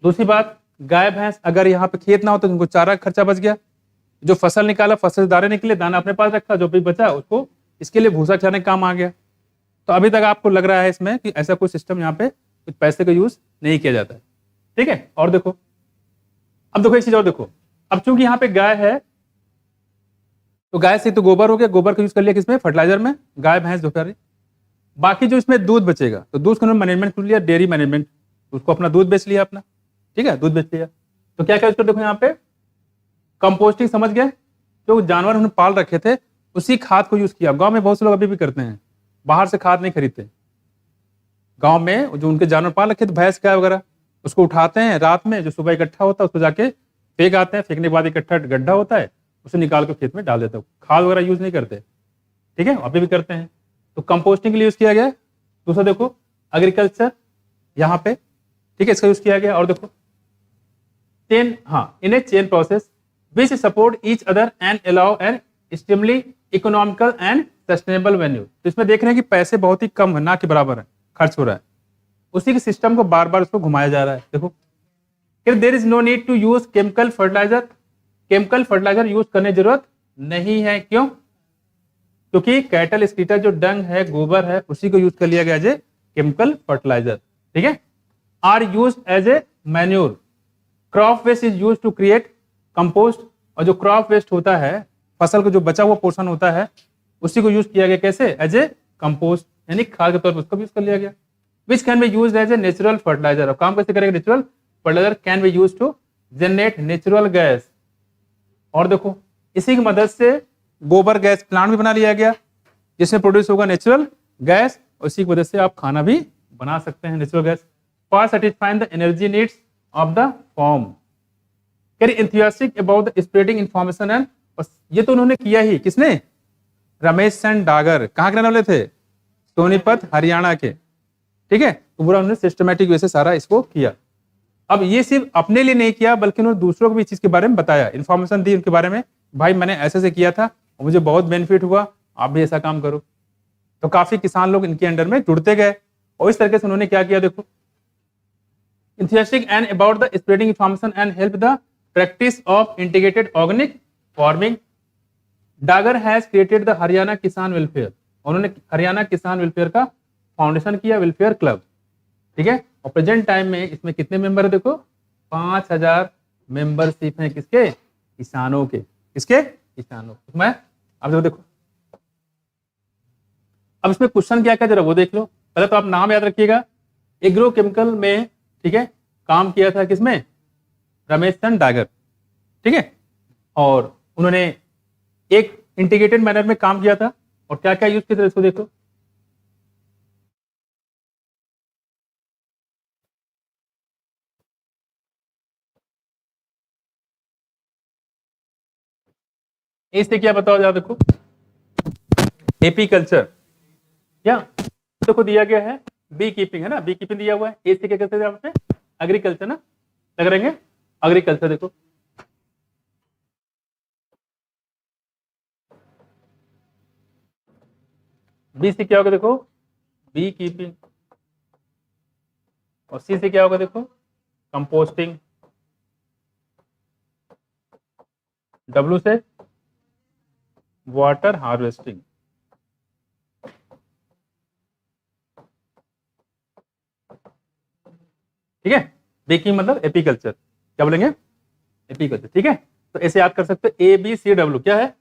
दूसरी बात गाय भैंस अगर यहाँ पे खेत ना हो तो उनको चारा का खर्चा बच गया. जो फसल निकाला फसल से दाने निकले, दाना अपने पास रखा, जो भी बचा उसको इसके लिए भूसा खिलाने का काम आ गया. तो अभी तक आपको लग रहा है इसमें कि ऐसा कोई सिस्टम यहाँ पे कुछ पैसे का यूज नहीं किया जाता है. ठीक है, और देखो अब देखो एक चीज और देखो. अब चूंकि यहाँ पे गाय है तो गाय से तो गोबर हो गया, गोबर का यूज कर लिया किसमें फर्टिलाइजर में, गाय भैंस दोपहर. बाकी जो इसमें दूध बचेगा तो दूध का मैनेजमेंट कर लिया, डेयरी मैनेजमेंट, उसको अपना दूध बेच लिया अपना. ठीक है, दूध बेच लिया. तो क्या क्या यूज कर देखो यहाँ पे कंपोस्टिंग, समझ गए. जो जानवर उन्होंने पाल रखे थे उसी खाद को यूज किया. गांव में बहुत से लोग अभी भी करते हैं, बाहर से खाद नहीं खरीदते. गांव में जो उनके जानवर पाल रखे थे भैंस गाय वगैरह, उसको उठाते हैं रात में, जो सुबह इकट्ठा होता है उसको जाके फेंक आते हैं. फेंकने के बाद इकट्ठा गड्ढा होता है, उसे निकाल कर खेत में डाल देता हूँ। खाद वगैरह यूज नहीं करते, ठीक है, अभी भी करते हैं। तो कंपोस्टिंग के लिए यूज किया गया है। दूसरा देखो एग्रीकल्चर, यहाँ पे, ठीक है, इसका यूज किया गया। और देखो चेन, हाँ, in a chain process which support each other and allow an extremely economical and sustainable venue. तो इसमें देख रहे हैं कि पैसे बहुत ही कम है, ना के बराबर है, खर्च हो रहा है। उसी के सिस्टम को बार बार उसको घुमाया जा रहा है। देखो फिर there is no need to use chemical fertiliser. Chemical fertiliser use करने की जरूरत नहीं है। क्यों? क्योंकि कैटल स्कीटर जो डंग है, गोबर है, उसी को यूज कर लिया गया एज ए केमिकल फर्टिलाइजर, ठीक है। Are use as a manure. Crop waste is use to create compost. और जो क्रॉप वेस्ट होता है, फसल का जो बचा हुआ पोर्शन होता है, उसी को यूज किया गया कैसे? एज ए कंपोस्ट, यानी खाद के तौर पर उसका यूज कर लिया गया। Which can be use as a natural fertiliser. अब काम कैसे करेगा? Natural fertiliser can be use to generate natural gas. और देखो इसी की मदद से गोबर गैस प्लांट भी बना लिया गया, जिसमें प्रोड्यूस होगा नेचुरल गैस, और इसी की वजह से आप खाना भी बना सकते हैं natural gas. For satisfying the energy needs of the form. Very enthusiastic about the spreading information and, ये तो उन्होंने किया ही, किसने? रमेश चंद डागर। कहाँ के रहने वाले थे? सोनीपत, हरियाणा के, ठीक है। तो पूरा उन्होंने सिस्टमैटिक वे से सारा इसको किया। अब ये सिर्फ अपने लिए नहीं किया, बल्कि उन्होंने दूसरों को भी इस चीज के बारे में बताया, इन्फॉर्मेशन दी उनके बारे में, भाई मैंने ऐसे से किया था और मुझे बहुत बेनिफिट हुआ, आप भी ऐसा काम करो। तो काफी किसान लोग इनके अंडर में जुड़ते गए, और इस तरीके से उन्होंने क्या किया देखो, enthusiastic and about the spreading information and help the practice of integrated organic farming. Dagar has created the Haryana किसान वेलफेयर। उन्होंने हरियाणा किसान वेलफेयर का फाउंडेशन किया, वेलफेयर क्लब, ठीक है। और प्रेजेंट टाइम में इसमें कितने मेंबर है? देखो 5000 मेंबरशिप है, किसके? किसानों के। किसके? किसानों। मैं अब देखो, अब इसमें क्वेश्चन क्या क्या जरा वो देख लो। पहले तो आप नाम याद रखिएगा। एग्रोकेमिकल में, ठीक है, काम किया था किसमें? रमेश चंद डागर, ठीक है। और उन्होंने एक इंटीग्रेटेड मैनर में काम किया था, और क्या क्या यूज किया था इसको देखो। इससे क्या बताओ जरा देखो, एपी कल्चर, या देखो दिया गया है बी कीपिंग, है ना, बी कीपिंग दिया हुआ है। ए से क्या कहते हैं यहाँ पे? एग्रीकल्चर ना, लग रहेंगे एग्रीकल्चर। देखो बी से क्या होगा? देखो बी कीपिंग। और सी से क्या होगा? देखो कंपोस्टिंग। डब्ल्यू से वाटर हार्वेस्टिंग, ठीक है। बेकिंग मतलब एपीकल्चर, क्या बोलेंगे? एपीकल्चर, ठीक है। तो ऐसे याद कर सकते हो, ए बी सी डब्ल्यू। क्या है?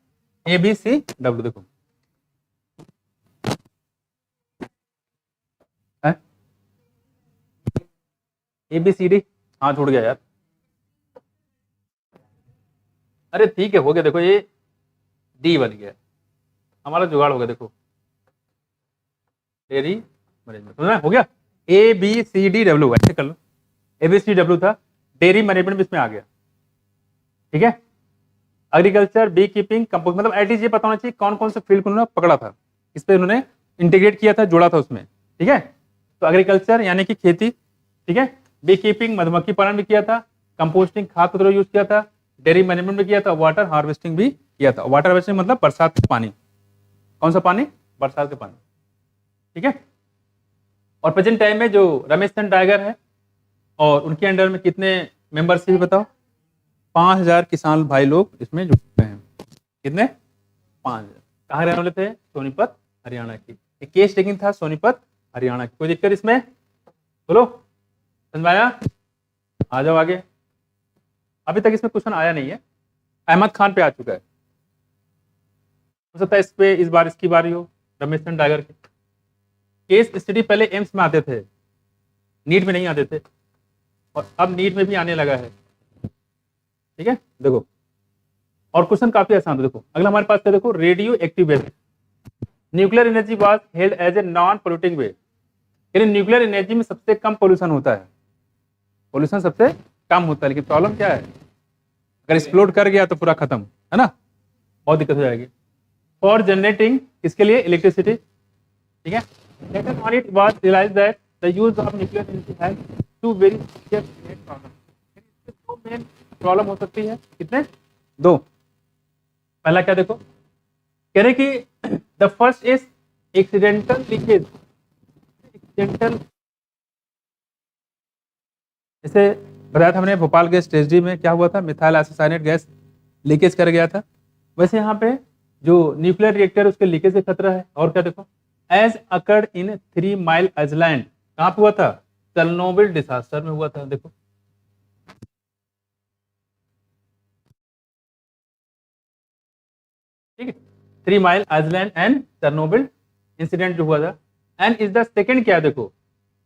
A B C W. देखो ए बी सी डी, हाँ छोड़ गया यार, अरे ठीक है, हो गया। देखो ये डी बन गया, हमारा जुगाड़ हो गया। देखो डेयरी मैनेजमेंट, समझ में? हो गया। A B C D W, ऐसे कर लो। ए बी सी डब्ल्यू था, डेयरी मैनेजमेंट भी इसमें आ गया, ठीक है। एग्रीकल्चर, बी कीपिंग, कंपोस्ट, मतलब एटलीस्ट ये पता होना चाहिए कौन कौन से फील्ड को उन्होंने पकड़ा था, इस पे उन्होंने इंटीग्रेट किया था, जोड़ा था उसमें, ठीक है। तो एग्रीकल्चर यानी कि खेती, ठीक है। बी कीपिंग मधुमक्खी पालन भी किया था, कंपोस्टिंग खाद का यूज किया था, डेयरी मैनेजमेंट भी किया था, वाटर हार्वेस्टिंग भी किया था। वाटर हार्वेस्टिंग मतलब बरसात का पानी। कौन सा पानी? बरसात का पानी, ठीक है। और प्रेजेंट टाइम में जो रमेश चंद डागर है, और उनके अंडर में कितने मेंबरशिप बताओ? 5000 किसान भाई लोग इसमें जुड़े हैं। कितने? 5000। कहाँ रहने वाले थे? सोनीपत, हरियाणा की। एक केस टेकिंग था सोनीपत, हरियाणा की। कोई दिक्कत इसमें? बोलो, समझ में आया? आ जाओ आगे। अभी तक इसमें क्वेश्चन आया नहीं है, अहमद खान पे आ चुका है। हो सकता है इस पे इस बार इसकी बारी हो, रमेश चंद डागर की। केस स्टडी पहले एम्स में आते थे, नीट में नहीं आते थे, और अब नीट में भी आने लगा है, ठीक है। देखो और क्वेश्चन काफी आसान था। देखो अगला हमारे पास है, देखो radio active waste. Nuclear energy was held as a non polluting way, यानी न्यूक्लियर एनर्जी में सबसे कम पोल्यूशन होता है, पोल्यूशन सबसे कम होता है। लेकिन प्रॉब्लम क्या है? अगर एक्सप्लोड कर गया तो पूरा खत्म, है ना। बहुत दिक्कत हो जाएगी। फॉर जनरेटिंग इसके लिए इलेक्ट्रिसिटी, ठीक है। Later on it was realise that the use of nuclear energy has to very serious problem. दो मेन प्रॉब्लम हो सकती है, कितने? दो। पहला क्या देखो, कह रहे कि the first is accidental leakage. Accidental, जैसे बताया था हमने भोपाल गैस ट्रेजडी में क्या हुआ था, मिथाइल आइसोसाइनेट गैस लीकेज कर गया था। वैसे यहाँ पे जो न्यूक्लियर रिएक्टर उसके लीकेज से खतरा है। और क्या देखो, as occurred in 3 Mile Island, कहाँ पे हुआ था? चेरनोबिल डिजास्टर में हुआ था। देखो ठीक है, 3 Mile island and Chernobyl incident जो हुआ था। एंड इज द सेकेंड, क्या देखो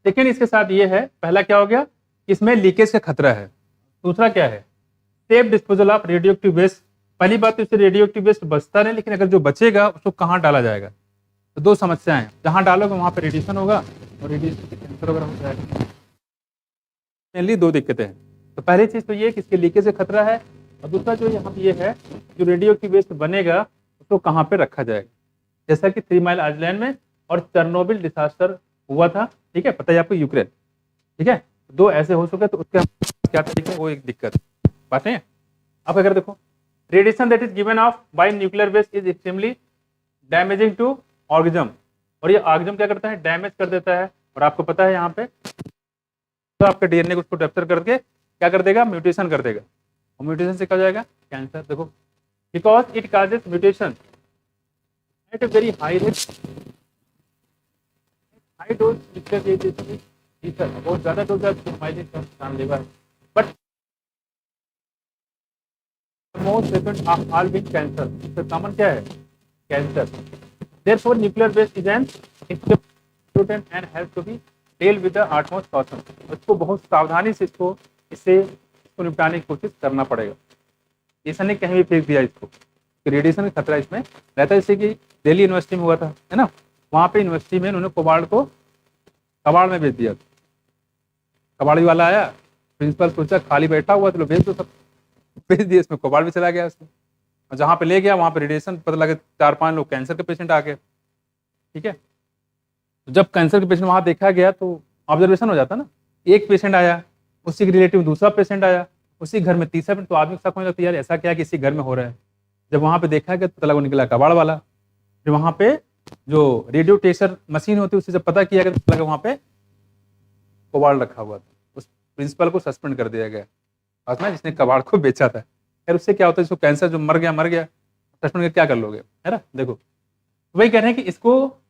सेकेंड इसके साथ ये है, पहला क्या हो गया, इसमें लीकेज का खतरा है। दूसरा क्या है, safe disposal of radio active waste. पहली बात तो इससे रेडियो एक्टिव वेस्ट बचता नहीं, लेकिन अगर जो बचेगा उसको कहाँ डाला जाएगा? तो दो समस्याएं हैं, जहां डालोगे वहां पे रेडिएशन होगा और रेडिएशन से कैंसर वगैरह हो जाएगा। मेनली दो दिक्कतें हैं। तो पहली चीज तो ये कि इसके लीकेज से खतरा है, और दूसरा जो यहाँ पे ये है, जो रेडियो एक्टिव वेस्ट बनेगा उसको कहाँ पे रखा जाएगा। जैसा कि 3 माइल आइलैंड में और चेरनोबिल डिजास्टर हुआ था, ठीक है, पता है आपको, यूक्रेन, ठीक है। दो ऐसे हो चुके, तो उसके क्या तरीका है वो एक दिक्कत बात है। अब अगर देखो, radiation that is given off by nuclear waste is extremely damaging to organism. और ये ऑर्गेनिज्म क्या करता है, डैमेज कर देता है। और आपको पता है यहाँ पे तो आपके डीएनए को उसको कैप्चर करके क्या कर देगा, म्यूटेशन कर देगा। और म्यूटेशन से क्या हो जाएगा, कैंसर। देखो, because it causes mutation at a very high rate, high dose बहुत ज्यादा डोज जानलेवा है, but most frequent of all being cancer. इससे कॉमन क्या है, cancer. Therefore, nuclear waste is an important and has to be dealt with the utmost caution। इसको बहुत सावधानी से इसको निपटाने की कोशिश करना पड़ेगा। ऐसा नहीं कहीं भी फेंक दिया इसको, रेडिएशन का खतरा इसमें रहता है। जैसे कि दिल्ली यूनिवर्सिटी में हुआ था, है ना, वहाँ पे यूनिवर्सिटी में उन्होंने कोबाल्ट को कबाड़ में बेच दिया। कबाड़ी वाला आया, प्रिंसिपल सोचा खाली बैठा हुआ, चलो बेच दो, सब बेच दिया, इसमें कोबाड़ भी चला गया उसमें। और जहाँ पे ले गया वहाँ पे रेडिएशन, पता लगा 4-5 लोग कैंसर के पेशेंट आ गए, ठीक है। तो जब कैंसर के पेशेंट वहाँ देखा गया तो ऑब्जर्वेशन हो जाता ना, एक पेशेंट आया, उसी के रिलेटिव दूसरा पेशेंट आया, उसी घर में तीसरा पेशेंट, तो आदमी शक होने लगता है यार ऐसा क्या है कि इसी घर में हो रहा है। जब वहाँ पे देखा गया तो पता लगा निकला कबाड़ वाला। फिर वहाँ पे जो रेडियो टेस्टर मशीन होती है उससे जब पता किया गया तो पता लगा वहाँ पे कबाड़ रखा हुआ था। उस प्रिंसिपल को सस्पेंड कर दिया गया, ना जिसने कबाड़ को बेचा था। यार उससे क्या होता है, जिसको कैंसर जो मर गया, सस्पेंड करके क्या कर लोगे, है ना। देखो वही कह रहे हैं कि इसको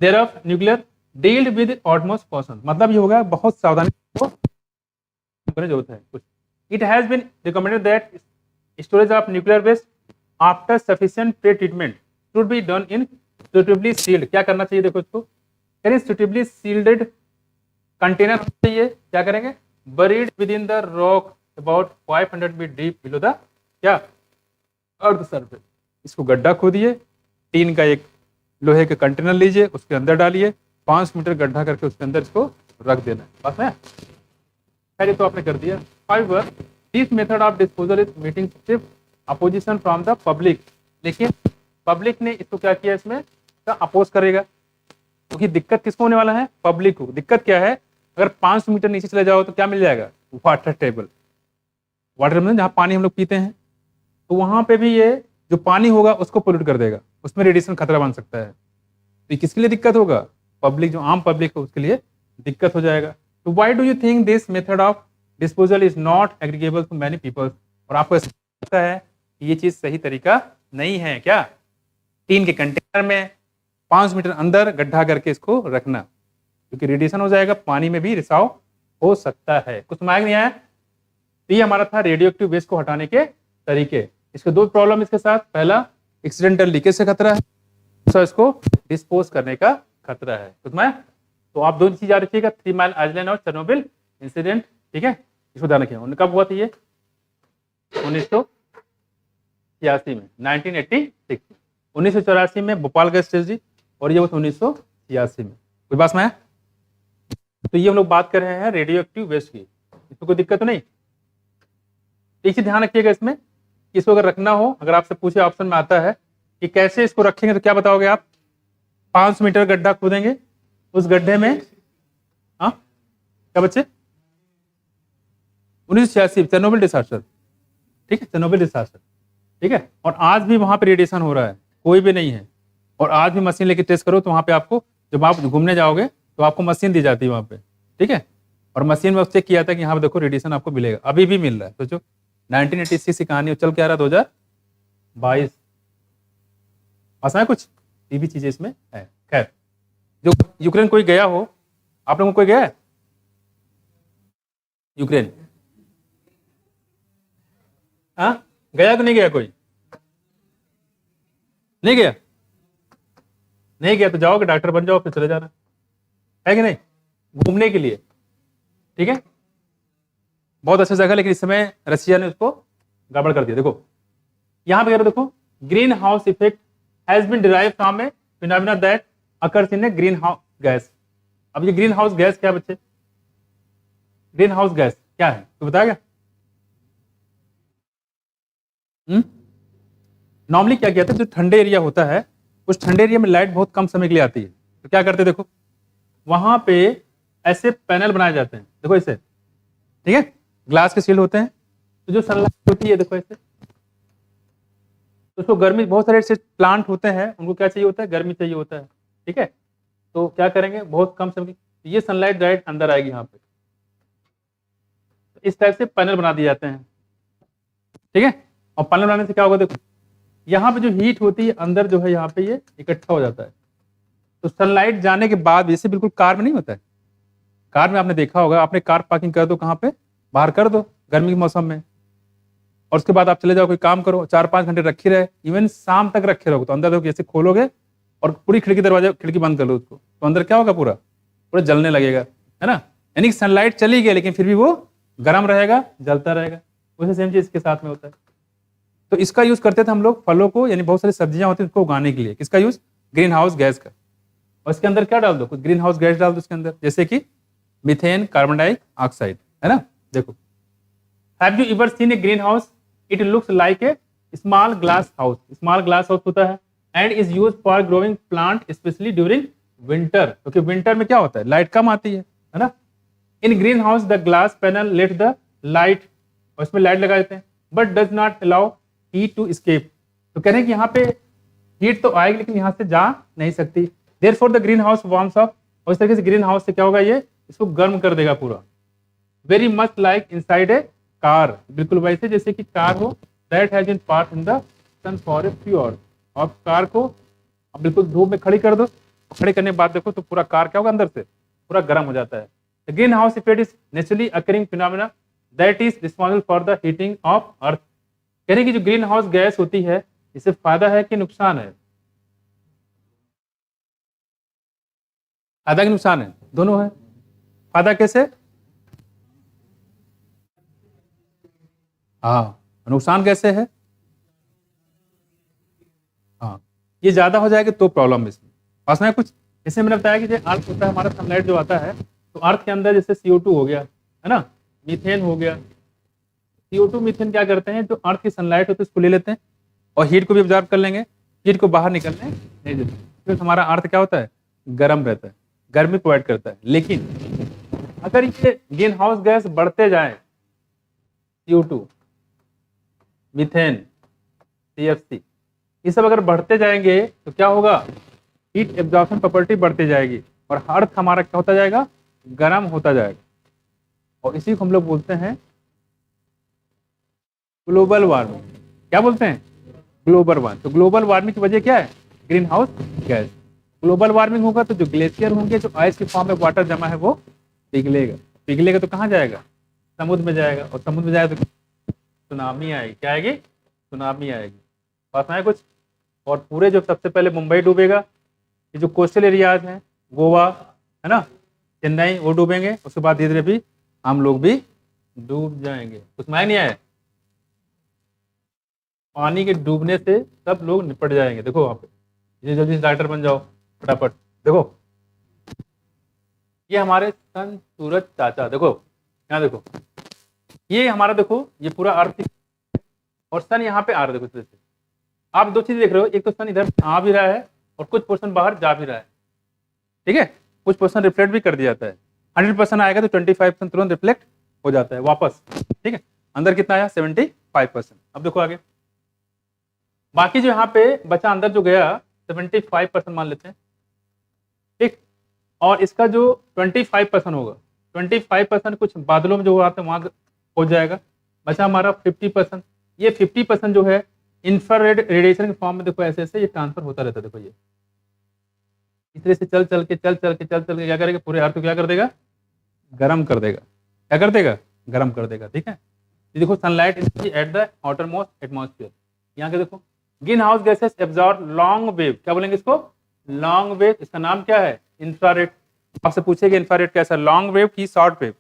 there of nuclear dealt with utmost caution, मतलब ये होगा बहुत सावधानी करने जरूरत है कुछ। It has been recommended that storage of nuclear waste after sufficient pre treatment should be done in suitably sealed. क्या करना चाहिए, देखो इसको कह रहे सुटेबली सील्डेड कंटेनर चाहिए। क्या करेंगे, buried with in the rock about 500 feet deep below the क्या अर्थ सरफेस। इसको गड्ढा खोदिए, टीन का एक लोहे का कंटेनर लीजिए, उसके अंदर डालिए, 5 मीटर गड्ढा करके उसके अंदर इसको रख देना है, बस है। खैर ये तो आपने कर दिया। However this method of disposal is meeting stiff opposition from the public. लेकिन पब्लिक ने इसको क्या किया, इसमें अपोज करेगा, क्योंकि दिक्कत किसको होने वाला है, पब्लिक को। दिक्कत क्या है, अगर 500 मीटर नीचे चले जाओ तो क्या मिल जाएगा, वाटर टेबल। वाटर टेबल जहाँ पानी हम लोग पीते हैं, तो वहां पे भी ये जो पानी होगा उसको पोल्यूट कर देगा, उसमें रेडिएशन खतरा बन सकता है। तो किसके लिए दिक्कत होगा, पब्लिक, जो आम पब्लिक है उसके लिए दिक्कत हो जाएगा। तो why do you think this method of disposal is not agreeable to many people. और आपको ऐसा लगता है कि ये चीज सही तरीका नहीं है क्या, टीन के कंटेनर में 5 मीटर अंदर गड्ढा करके इसको रखना, क्योंकि रेडिएशन हो जाएगा, पानी में भी रिसाव हो सकता है। कुछ समझ नहीं आया। तो ये हमारा था रेडियो एक्टिव वेस्ट को हटाने के तरीके। इसके दो प्रॉब्लम इसके साथ, पहला एक्सीडेंटल लीकेज से खतरा है, दूसरा इसको डिस्पोज करने का खतरा है। तो आप दोनों चीज याद रखिएगा, 3 माइल आइलैंड और चेरनोबिल इंसिडेंट, ठीक है, इसको ध्यान रखिएगा। उन्हें कब हुआ था ये, 1986 में, 1986। 1984 में भोपाल गैस ट्रेजडी, और ये 1986 में। कोई बात में है? तो ये हम लोग बात कर रहे हैं रेडियो एक्टिव वेस्ट की, इसमें कोई दिक्कत तो नहीं। एक चीज ध्यान रखिएगा, इसमें कि इसको अगर रखना हो, अगर आपसे पूछे ऑप्शन में आता है कि कैसे इसको रखेंगे, तो क्या बताओगे आप? 500 मीटर गड्ढा खोदेंगे, उस गड्ढे में, हाँ क्या बच्चे, 1986 चेरनोबिल डिजास्टर, ठीक है, चेरनोबिल डिजास्टर, ठीक है। और आज भी वहां पे रेडिएशन हो रहा है, कोई भी नहीं है। और आज भी मशीन लेके टेस्ट करो तो वहां पे आपको, जब आप घूमने जाओगे तो आपको मशीन दी जाती है वहां पे, ठीक है। और मशीन में चेक किया था कि यहाँ पे देखो रेडिएशन आपको मिलेगा, अभी भी मिल रहा है। सोचो 1986 की कहानी चल के आ रहा है 2022, आसान है कुछ, ये भी चीजें इसमें है। खैर, जो यूक्रेन कोई गया हो, आप लोगों को कोई गया है यूक्रेन? हाँ, गया कि नहीं गया कोई? नहीं गया? नहीं गया तो जाओगे, डॉक्टर बन जाओ, फिर चले जाना, है कि नहीं, घूमने के लिए, ठीक है। बहुत अच्छा जगह, लेकिन इस समय रशिया ने उसको गड़बड़ कर दिया। देखो यहां पे देखो, greenhouse effect has been derived from a phenomena that occurs in a greenhouse gas. अब ये ग्रीन हाउस गैस क्या बच्चे, ग्रीन हाउस गैस क्या है तो बताएगा? नॉर्मली क्या किया था, जो ठंडे एरिया होता है, उस ठंडे एरिया में लाइट बहुत कम समय के लिए आती है, तो क्या करते हैं, देखो वहां पे ऐसे पैनल बनाए जाते हैं, देखो ऐसे, ठीक है, ग्लास के शील्ड होते हैं, तो जो सनलाइट होती है देखो ऐसे, तो उसको गर्मी, बहुत सारे ऐसे प्लांट होते हैं, उनको क्या चाहिए होता है, गर्मी चाहिए होता है, ठीक है। तो क्या करेंगे, बहुत कम समय, ये सनलाइट डायरेक्ट अंदर आएगी यहाँ पे, इस टाइप से पैनल बना दिए जाते हैं, ठीक है। और पैनल बनाने से क्या होगा, देखो यहाँ पे जो हीट होती है अंदर जो है, यहाँ पे ये इकट्ठा हो जाता है, तो सनलाइट जाने के बाद, जैसे बिल्कुल कार में नहीं होता है, कार में आपने देखा होगा, आपने कार पार्किंग कर दो कहाँ पे, बाहर कर दो गर्मी के मौसम में, और उसके बाद आप चले जाओ कोई काम करो, 4-5 घंटे रखे रहे, इवन शाम तक रखे रहोगे, तो अंदर देखो जैसे खोलोगे और पूरी खिड़की दरवाजा, खिड़की बंद कर लो उसको, तो अंदर क्या होगा, पूरा पूरा जलने लगेगा, है ना। यानी सनलाइट चली गई, लेकिन फिर भी वो गर्म रहेगा, जलता रहेगा। वैसे सेम चीज इसके साथ में होता है। तो इसका यूज करते थे हम लोग फलों को, यानी बहुत सारी सब्जियां होती है उसको उगाने के लिए, किसका यूज, ग्रीन हाउस गैस का। और इसके अंदर क्या डाल दो, कुछ ग्रीन हाउस गैस डाल दो इसके अंदर, जैसे कि मीथेन, कार्बन डाइऑक्साइड, है ना। देखो, have you ever seen a greenhouse, it looks like a small glass house, small glass house होता है, and is use for growing plant specially during winter, क्योंकि विंटर में क्या होता है, लाइट कम आती है ना। In greenhouse the glass panel let the light, और इसमें लाइट लगा देते हैं, but does not allow heat to escape. तो कह रहे हैं कि यहाँ पे हीट तो आएगी, लेकिन यहाँ से जा नहीं सकती, therefore the green house warms up, और इस तरीके से ग्रीन हाउस से क्या होगा, ये इसको गर्म कर देगा पूरा, very much like inside a car, बिल्कुल वैसे जैसे कि कार हो, that has been parked in the sun for a few hours. और कार को अब बिल्कुल धूप में खड़ी कर दो, खड़ी करने के बाद देखो तो पूरा कार क्या होगा, अंदर से पूरा गर्म हो जाता है। The greenhouse effect is naturally occurring phenomena that is responsible for the heating of earth. कह रहे कि जो ग्रीन हाउस गैस होती है, इससे फायदा है कि नुकसान है, फायदा कि नुकसान है, दोनों है। फायदा कैसे, हाँ, नुकसान कैसे है, हाँ, ये ज्यादा हो जाएगा तो प्रॉब्लम इसमें पास में कुछ। इसमें मैंने बताया कि जो अर्थ होता है हमारा, सनलाइट जो आता है, तो अर्थ के अंदर जैसे CO2 हो गया, है ना, मीथेन हो गया, CO2 मीथेन क्या करते हैं, जो अर्थ की सनलाइट होती है उसको ले लेते हैं और हीट को भी ऑब्जर्व कर लेंगे, हीट को बाहर निकलने नहीं देते, तो हमारा अर्थ क्या होता है, गर्म रहता है, गर्मी प्रोवाइड करता है। लेकिन अगर ये ग्रीन हाउस गैस बढ़ते जाए, CO2, मीथेन, CFC, ये सब अगर बढ़ते जाएंगे तो क्या होगा, हीट एब्जॉर्प्शन प्रॉपर्टी बढ़ती जाएगी और अर्थ हमारा क्या होता जाएगा, गर्म होता जाएगा। और इसी को हम लोग बोलते हैं ग्लोबल वार्मिंग। क्या बोलते हैं, ग्लोबल वार्मिंग। तो ग्लोबल वार्मिंग की वजह क्या है, green house gas. Global warming होगा तो जो ग्लेशियर होंगे, जो आइस के फॉर्म में वाटर जमा है वो पिघलेगा, पिघलेगा तो कहाँ जाएगा, समुद्र में जाएगा, और समुद्र में जाएगा तो सुनामी आएगी, क्या आएगी, सुनामी आएगी। पास में आए कुछ। और पूरे जो सबसे पहले मुंबई डूबेगा, ये जो कोस्टल एरियाज हैं, गोवा, है ना, चेन्नई, वो डूबेंगे, उसके बाद धीरे धीरे भी हम लोग भी डूब जाएंगे। कुछ में नहीं आए, पानी के डूबने से सब लोग निपट जाएंगे। देखो वहां पे, जल्दी से डॉक्टर बन जाओ फटाफट। देखो ये हमारे सन सूरज चाचा, देखो यहाँ देखो, ये हमारा देखो, ये पूरा अर्थ और सन यहाँ पे आ रहा है, देखो इस तरह से। आप दो चीज देख रहे हो, एक तो सन इधर आ भी रहा है और कुछ पोर्शन बाहर जा भी रहा है, ठीक है। कुछ पोर्शन रिफ्लेक्ट भी कर दिया जाता है। 100% आएगा तो 25% तुरंत रिफ्लेक्ट हो जाता है वापस, ठीक है। अंदर कितना आया? 75%। अब देखो आगे, बाकी जो यहाँ पे बचा अंदर जो गया 75% मान लेते हैं, ठीक। और इसका जो 25% होगा, 25% कुछ बादलों में जो आते हैं वहां पहुंच जाएगा। बचा हमारा 50%। ये 50% जो है इंफ्रारेड रेडिएशन के फॉर्म में देखो ऐसे ऐसे ये ट्रांसफर होता रहता है। देखो ये इस तरह से चल चल के क्या करेगा? पूरे अर्थ को क्या कर देगा? गर्म कर देगा। क्या कर देगा? गर्म कर देगा, ठीक है। ये देखो sunlight at the outermost atmosphere. यहाँ के देखो greenhouse gases absorb long wave, क्या बोलेंगे इसको? Long wave. इसका नाम क्या है? इंफ्रारेड। आपसे पूछेगा इंफ्रारेड कैसा, लॉन्ग वेव की शॉर्ट वेव?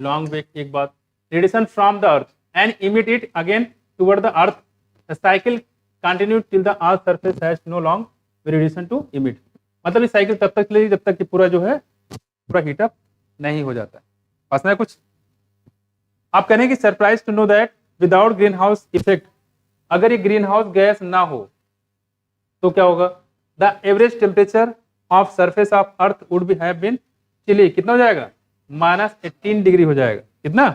Long wave. एक बात, radiation from the earth and emit it again toward the earth, the cycle continue till the earth surface has no long radiation to emit. मतलब ये साइकिल तब तक चलेगी जब तक कि पूरा जो है पूरा हीटअप नहीं हो जाता। पास में कुछ आप कहेंगे surprise to know that without greenhouse effect, अगर ये ग्रीन हाउस गैस ना हो तो क्या होगा? The average temperature of surface of earth would be have been chilly. कितना हो जाएगा? -18 डिग्री हो जाएगा। कितना?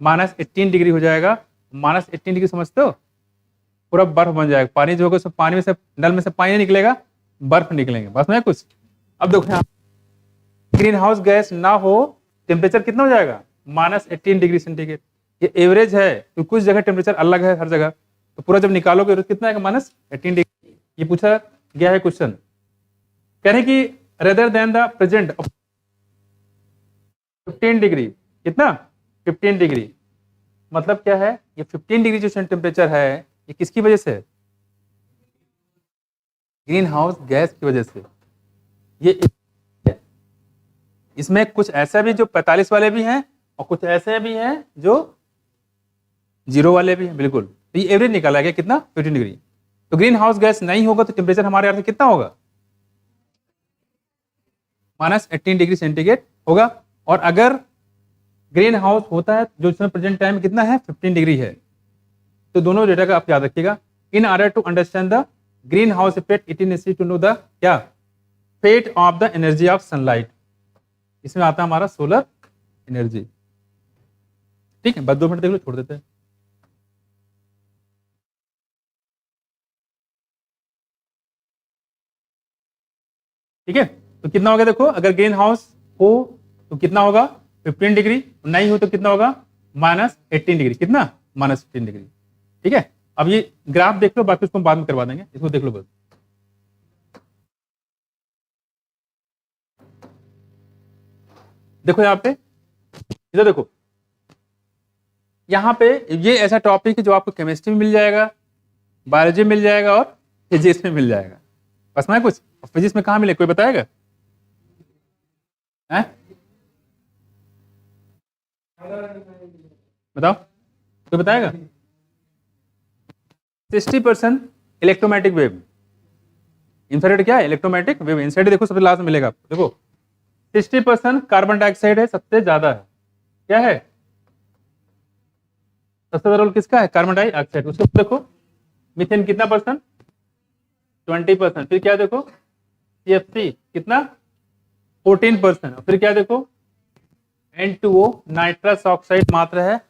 -18 डिग्री हो जाएगा। -18 डिग्री समझते हो? पूरा बर्फ बन जाएगा। पानी जो होगा पानी में से, नल में से पानी नहीं निकलेगा, बर्फ निकलेंगे। बस में कुछ। अब देखो यहाँ ग्रीन हाउस गैस ना हो टेम्परेचर कितना हो जाएगा? -18 डिग्री सेंटीग्रेड। ये एवरेज है तो कुछ जगह टेम्परेचर अलग है हर जगह, तो पूरा जब निकालोगे तो कितना आएगा? -18 डिग्री। ये पूछा गया है क्वेश्चन। कह रहे कि rather than the present 15 degree. कितना? 15 डिग्री। मतलब क्या है? ये 15 डिग्री जो टेम्परेचर है ये किसकी वजह से है? ग्रीन हाउस गैस की वजह से। ये इसमें कुछ ऐसा भी जो 45 वाले भी हैं और कुछ ऐसे भी हैं जो 0 वाले भी हैं। बिल्कुल, तो ये एवरेज निकाला गया कितना? 15 डिग्री। तो ग्रीन हाउस गैस नहीं होगा तो टेम्परेचर हमारे अर्थ कितना होगा? -18 डिग्री सेंटीग्रेड होगा। और अगर ग्रीन हाउस होता है जो इसमें प्रेजेंट टाइम कितना है? 15 डिग्री है। तो दोनों डेटा का आप याद रखिएगा। In order to understand the greenhouse effect it is necessary to know the क्या? Fate of the energy of sunlight. इसमें आता है हमारा सोलर एनर्जी। ठीक है, बस 2 मिनट देख लो, छोड़ देते हैं। ठीक है, तो कितना हो गया देखो, अगर ग्रीन हाउस हो तो कितना होगा? 15 डिग्री। नहीं हो तो कितना होगा? -18 डिग्री। कितना? -18 डिग्री। ठीक है, अब ये ग्राफ देख लो, बाकी उसको बाद में करवा देंगे। इसको देख लो बस। देखो यहाँ पे, इधर देखो, यहाँ पे ये ऐसा टॉपिक है जो आपको केमिस्ट्री में मिल जाएगा, बायोलॉजी में मिल जाएगा और फिजिक्स में मिल जाएगा। बस में कुछ फिजिक्स में कहाँ मिले, कोई बताएगा? हैं? बताओ, कोई बताएगा? 60% इलेक्ट्रोमैटिक वेव। इंफ्रारेड क्या है? इलेक्ट्रोमैटिक वेव। इंसाइड देखो सबसे लास्ट में मिलेगा आपको। देखो 60% कार्बन डाइऑक्साइड है, सबसे ज्यादा है। क्या है? सबसे ज्यादा रोल किसका है? Carbon dioxide. उसको देखो मीथेन कितना परसेंट? 20%। फिर क्या देखो? CFC कितना? 14%। फिर क्या देखो? N2O नाइट्रस ऑक्साइड मात्र है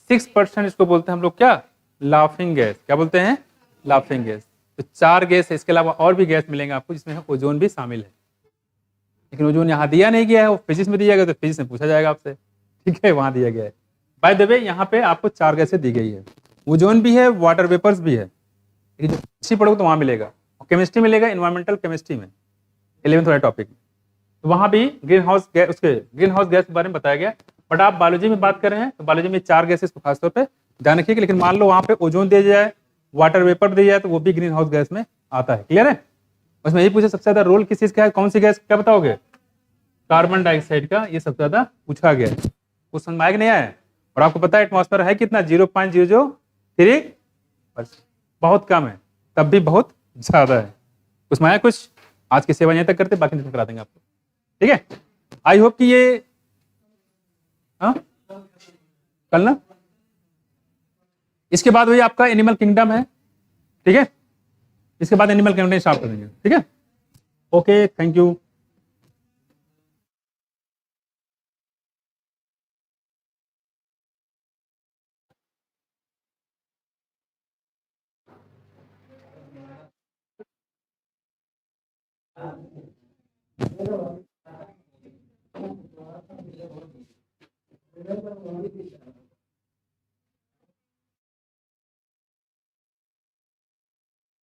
6%। इसको बोलते हैं हम लोग क्या? Laughing gas. क्या बोलते हैं? Laughing gas. तो 4 गैस है, इसके अलावा और भी गैस मिलेंगे आपको जिसमें ओजोन भी शामिल है, लेकिन ओजोन यहाँ दिया नहीं गया है, वो फिजिक्स में दिया गया, तो फिजिक्स में पूछा जाएगा आपसे। ठीक है, वहां दिया गया है। बाय द वे यहाँ पे आपको 4 गैसें दी गई है, ओजोन भी है, वाटर वेपर्स भी है, लेकिन जो अच्छी पढ़ोगे तो वहां मिलेगा। केमिस्ट्री मिलेगा, इन्वायरमेंटल केमिस्ट्री में 11th वाले टॉपिक में, तो वहां भी ग्रीन हाउस गैस, उसके ग्रीन हाउस गैस के बारे में बताया गया। बट आप बायोलॉजी में बात कर रहे हैं तो बायोलॉजी में 4 गैसेस को खासतौर पर ध्यान रखिएगा। लेकिन मान लो वहां पे ओजोन दिया जाए, वाटर वेपर दिया जाए, तो वो भी ग्रीन हाउस गैस में आता है। क्लियर है? उसमें यही पूछे सबसे ज्यादा रोल किस चीज का है, कौन सी गैस, क्या बताओगे? कार्बन डाइऑक्साइड का। ये सबसे ज्यादा पूछा गया है, कुछ समझ में आया कि नहीं आया? और आपको पता है एटमॉस्फेयर है कितना? 0.003%। बहुत कम है, तब भी बहुत ज्यादा है। कुछ में आया? कुछ आज की सेवा यहीं तक करते, बाकी करा देंगे आपको। ठीक है, आई होप कि ये कल ना इसके बाद वही आपका एनिमल किंगडम है, ठीक है। इसके बाद एनिमल किंगडम स्टार्ट करेंगे, ठीक है। Okay, thank you.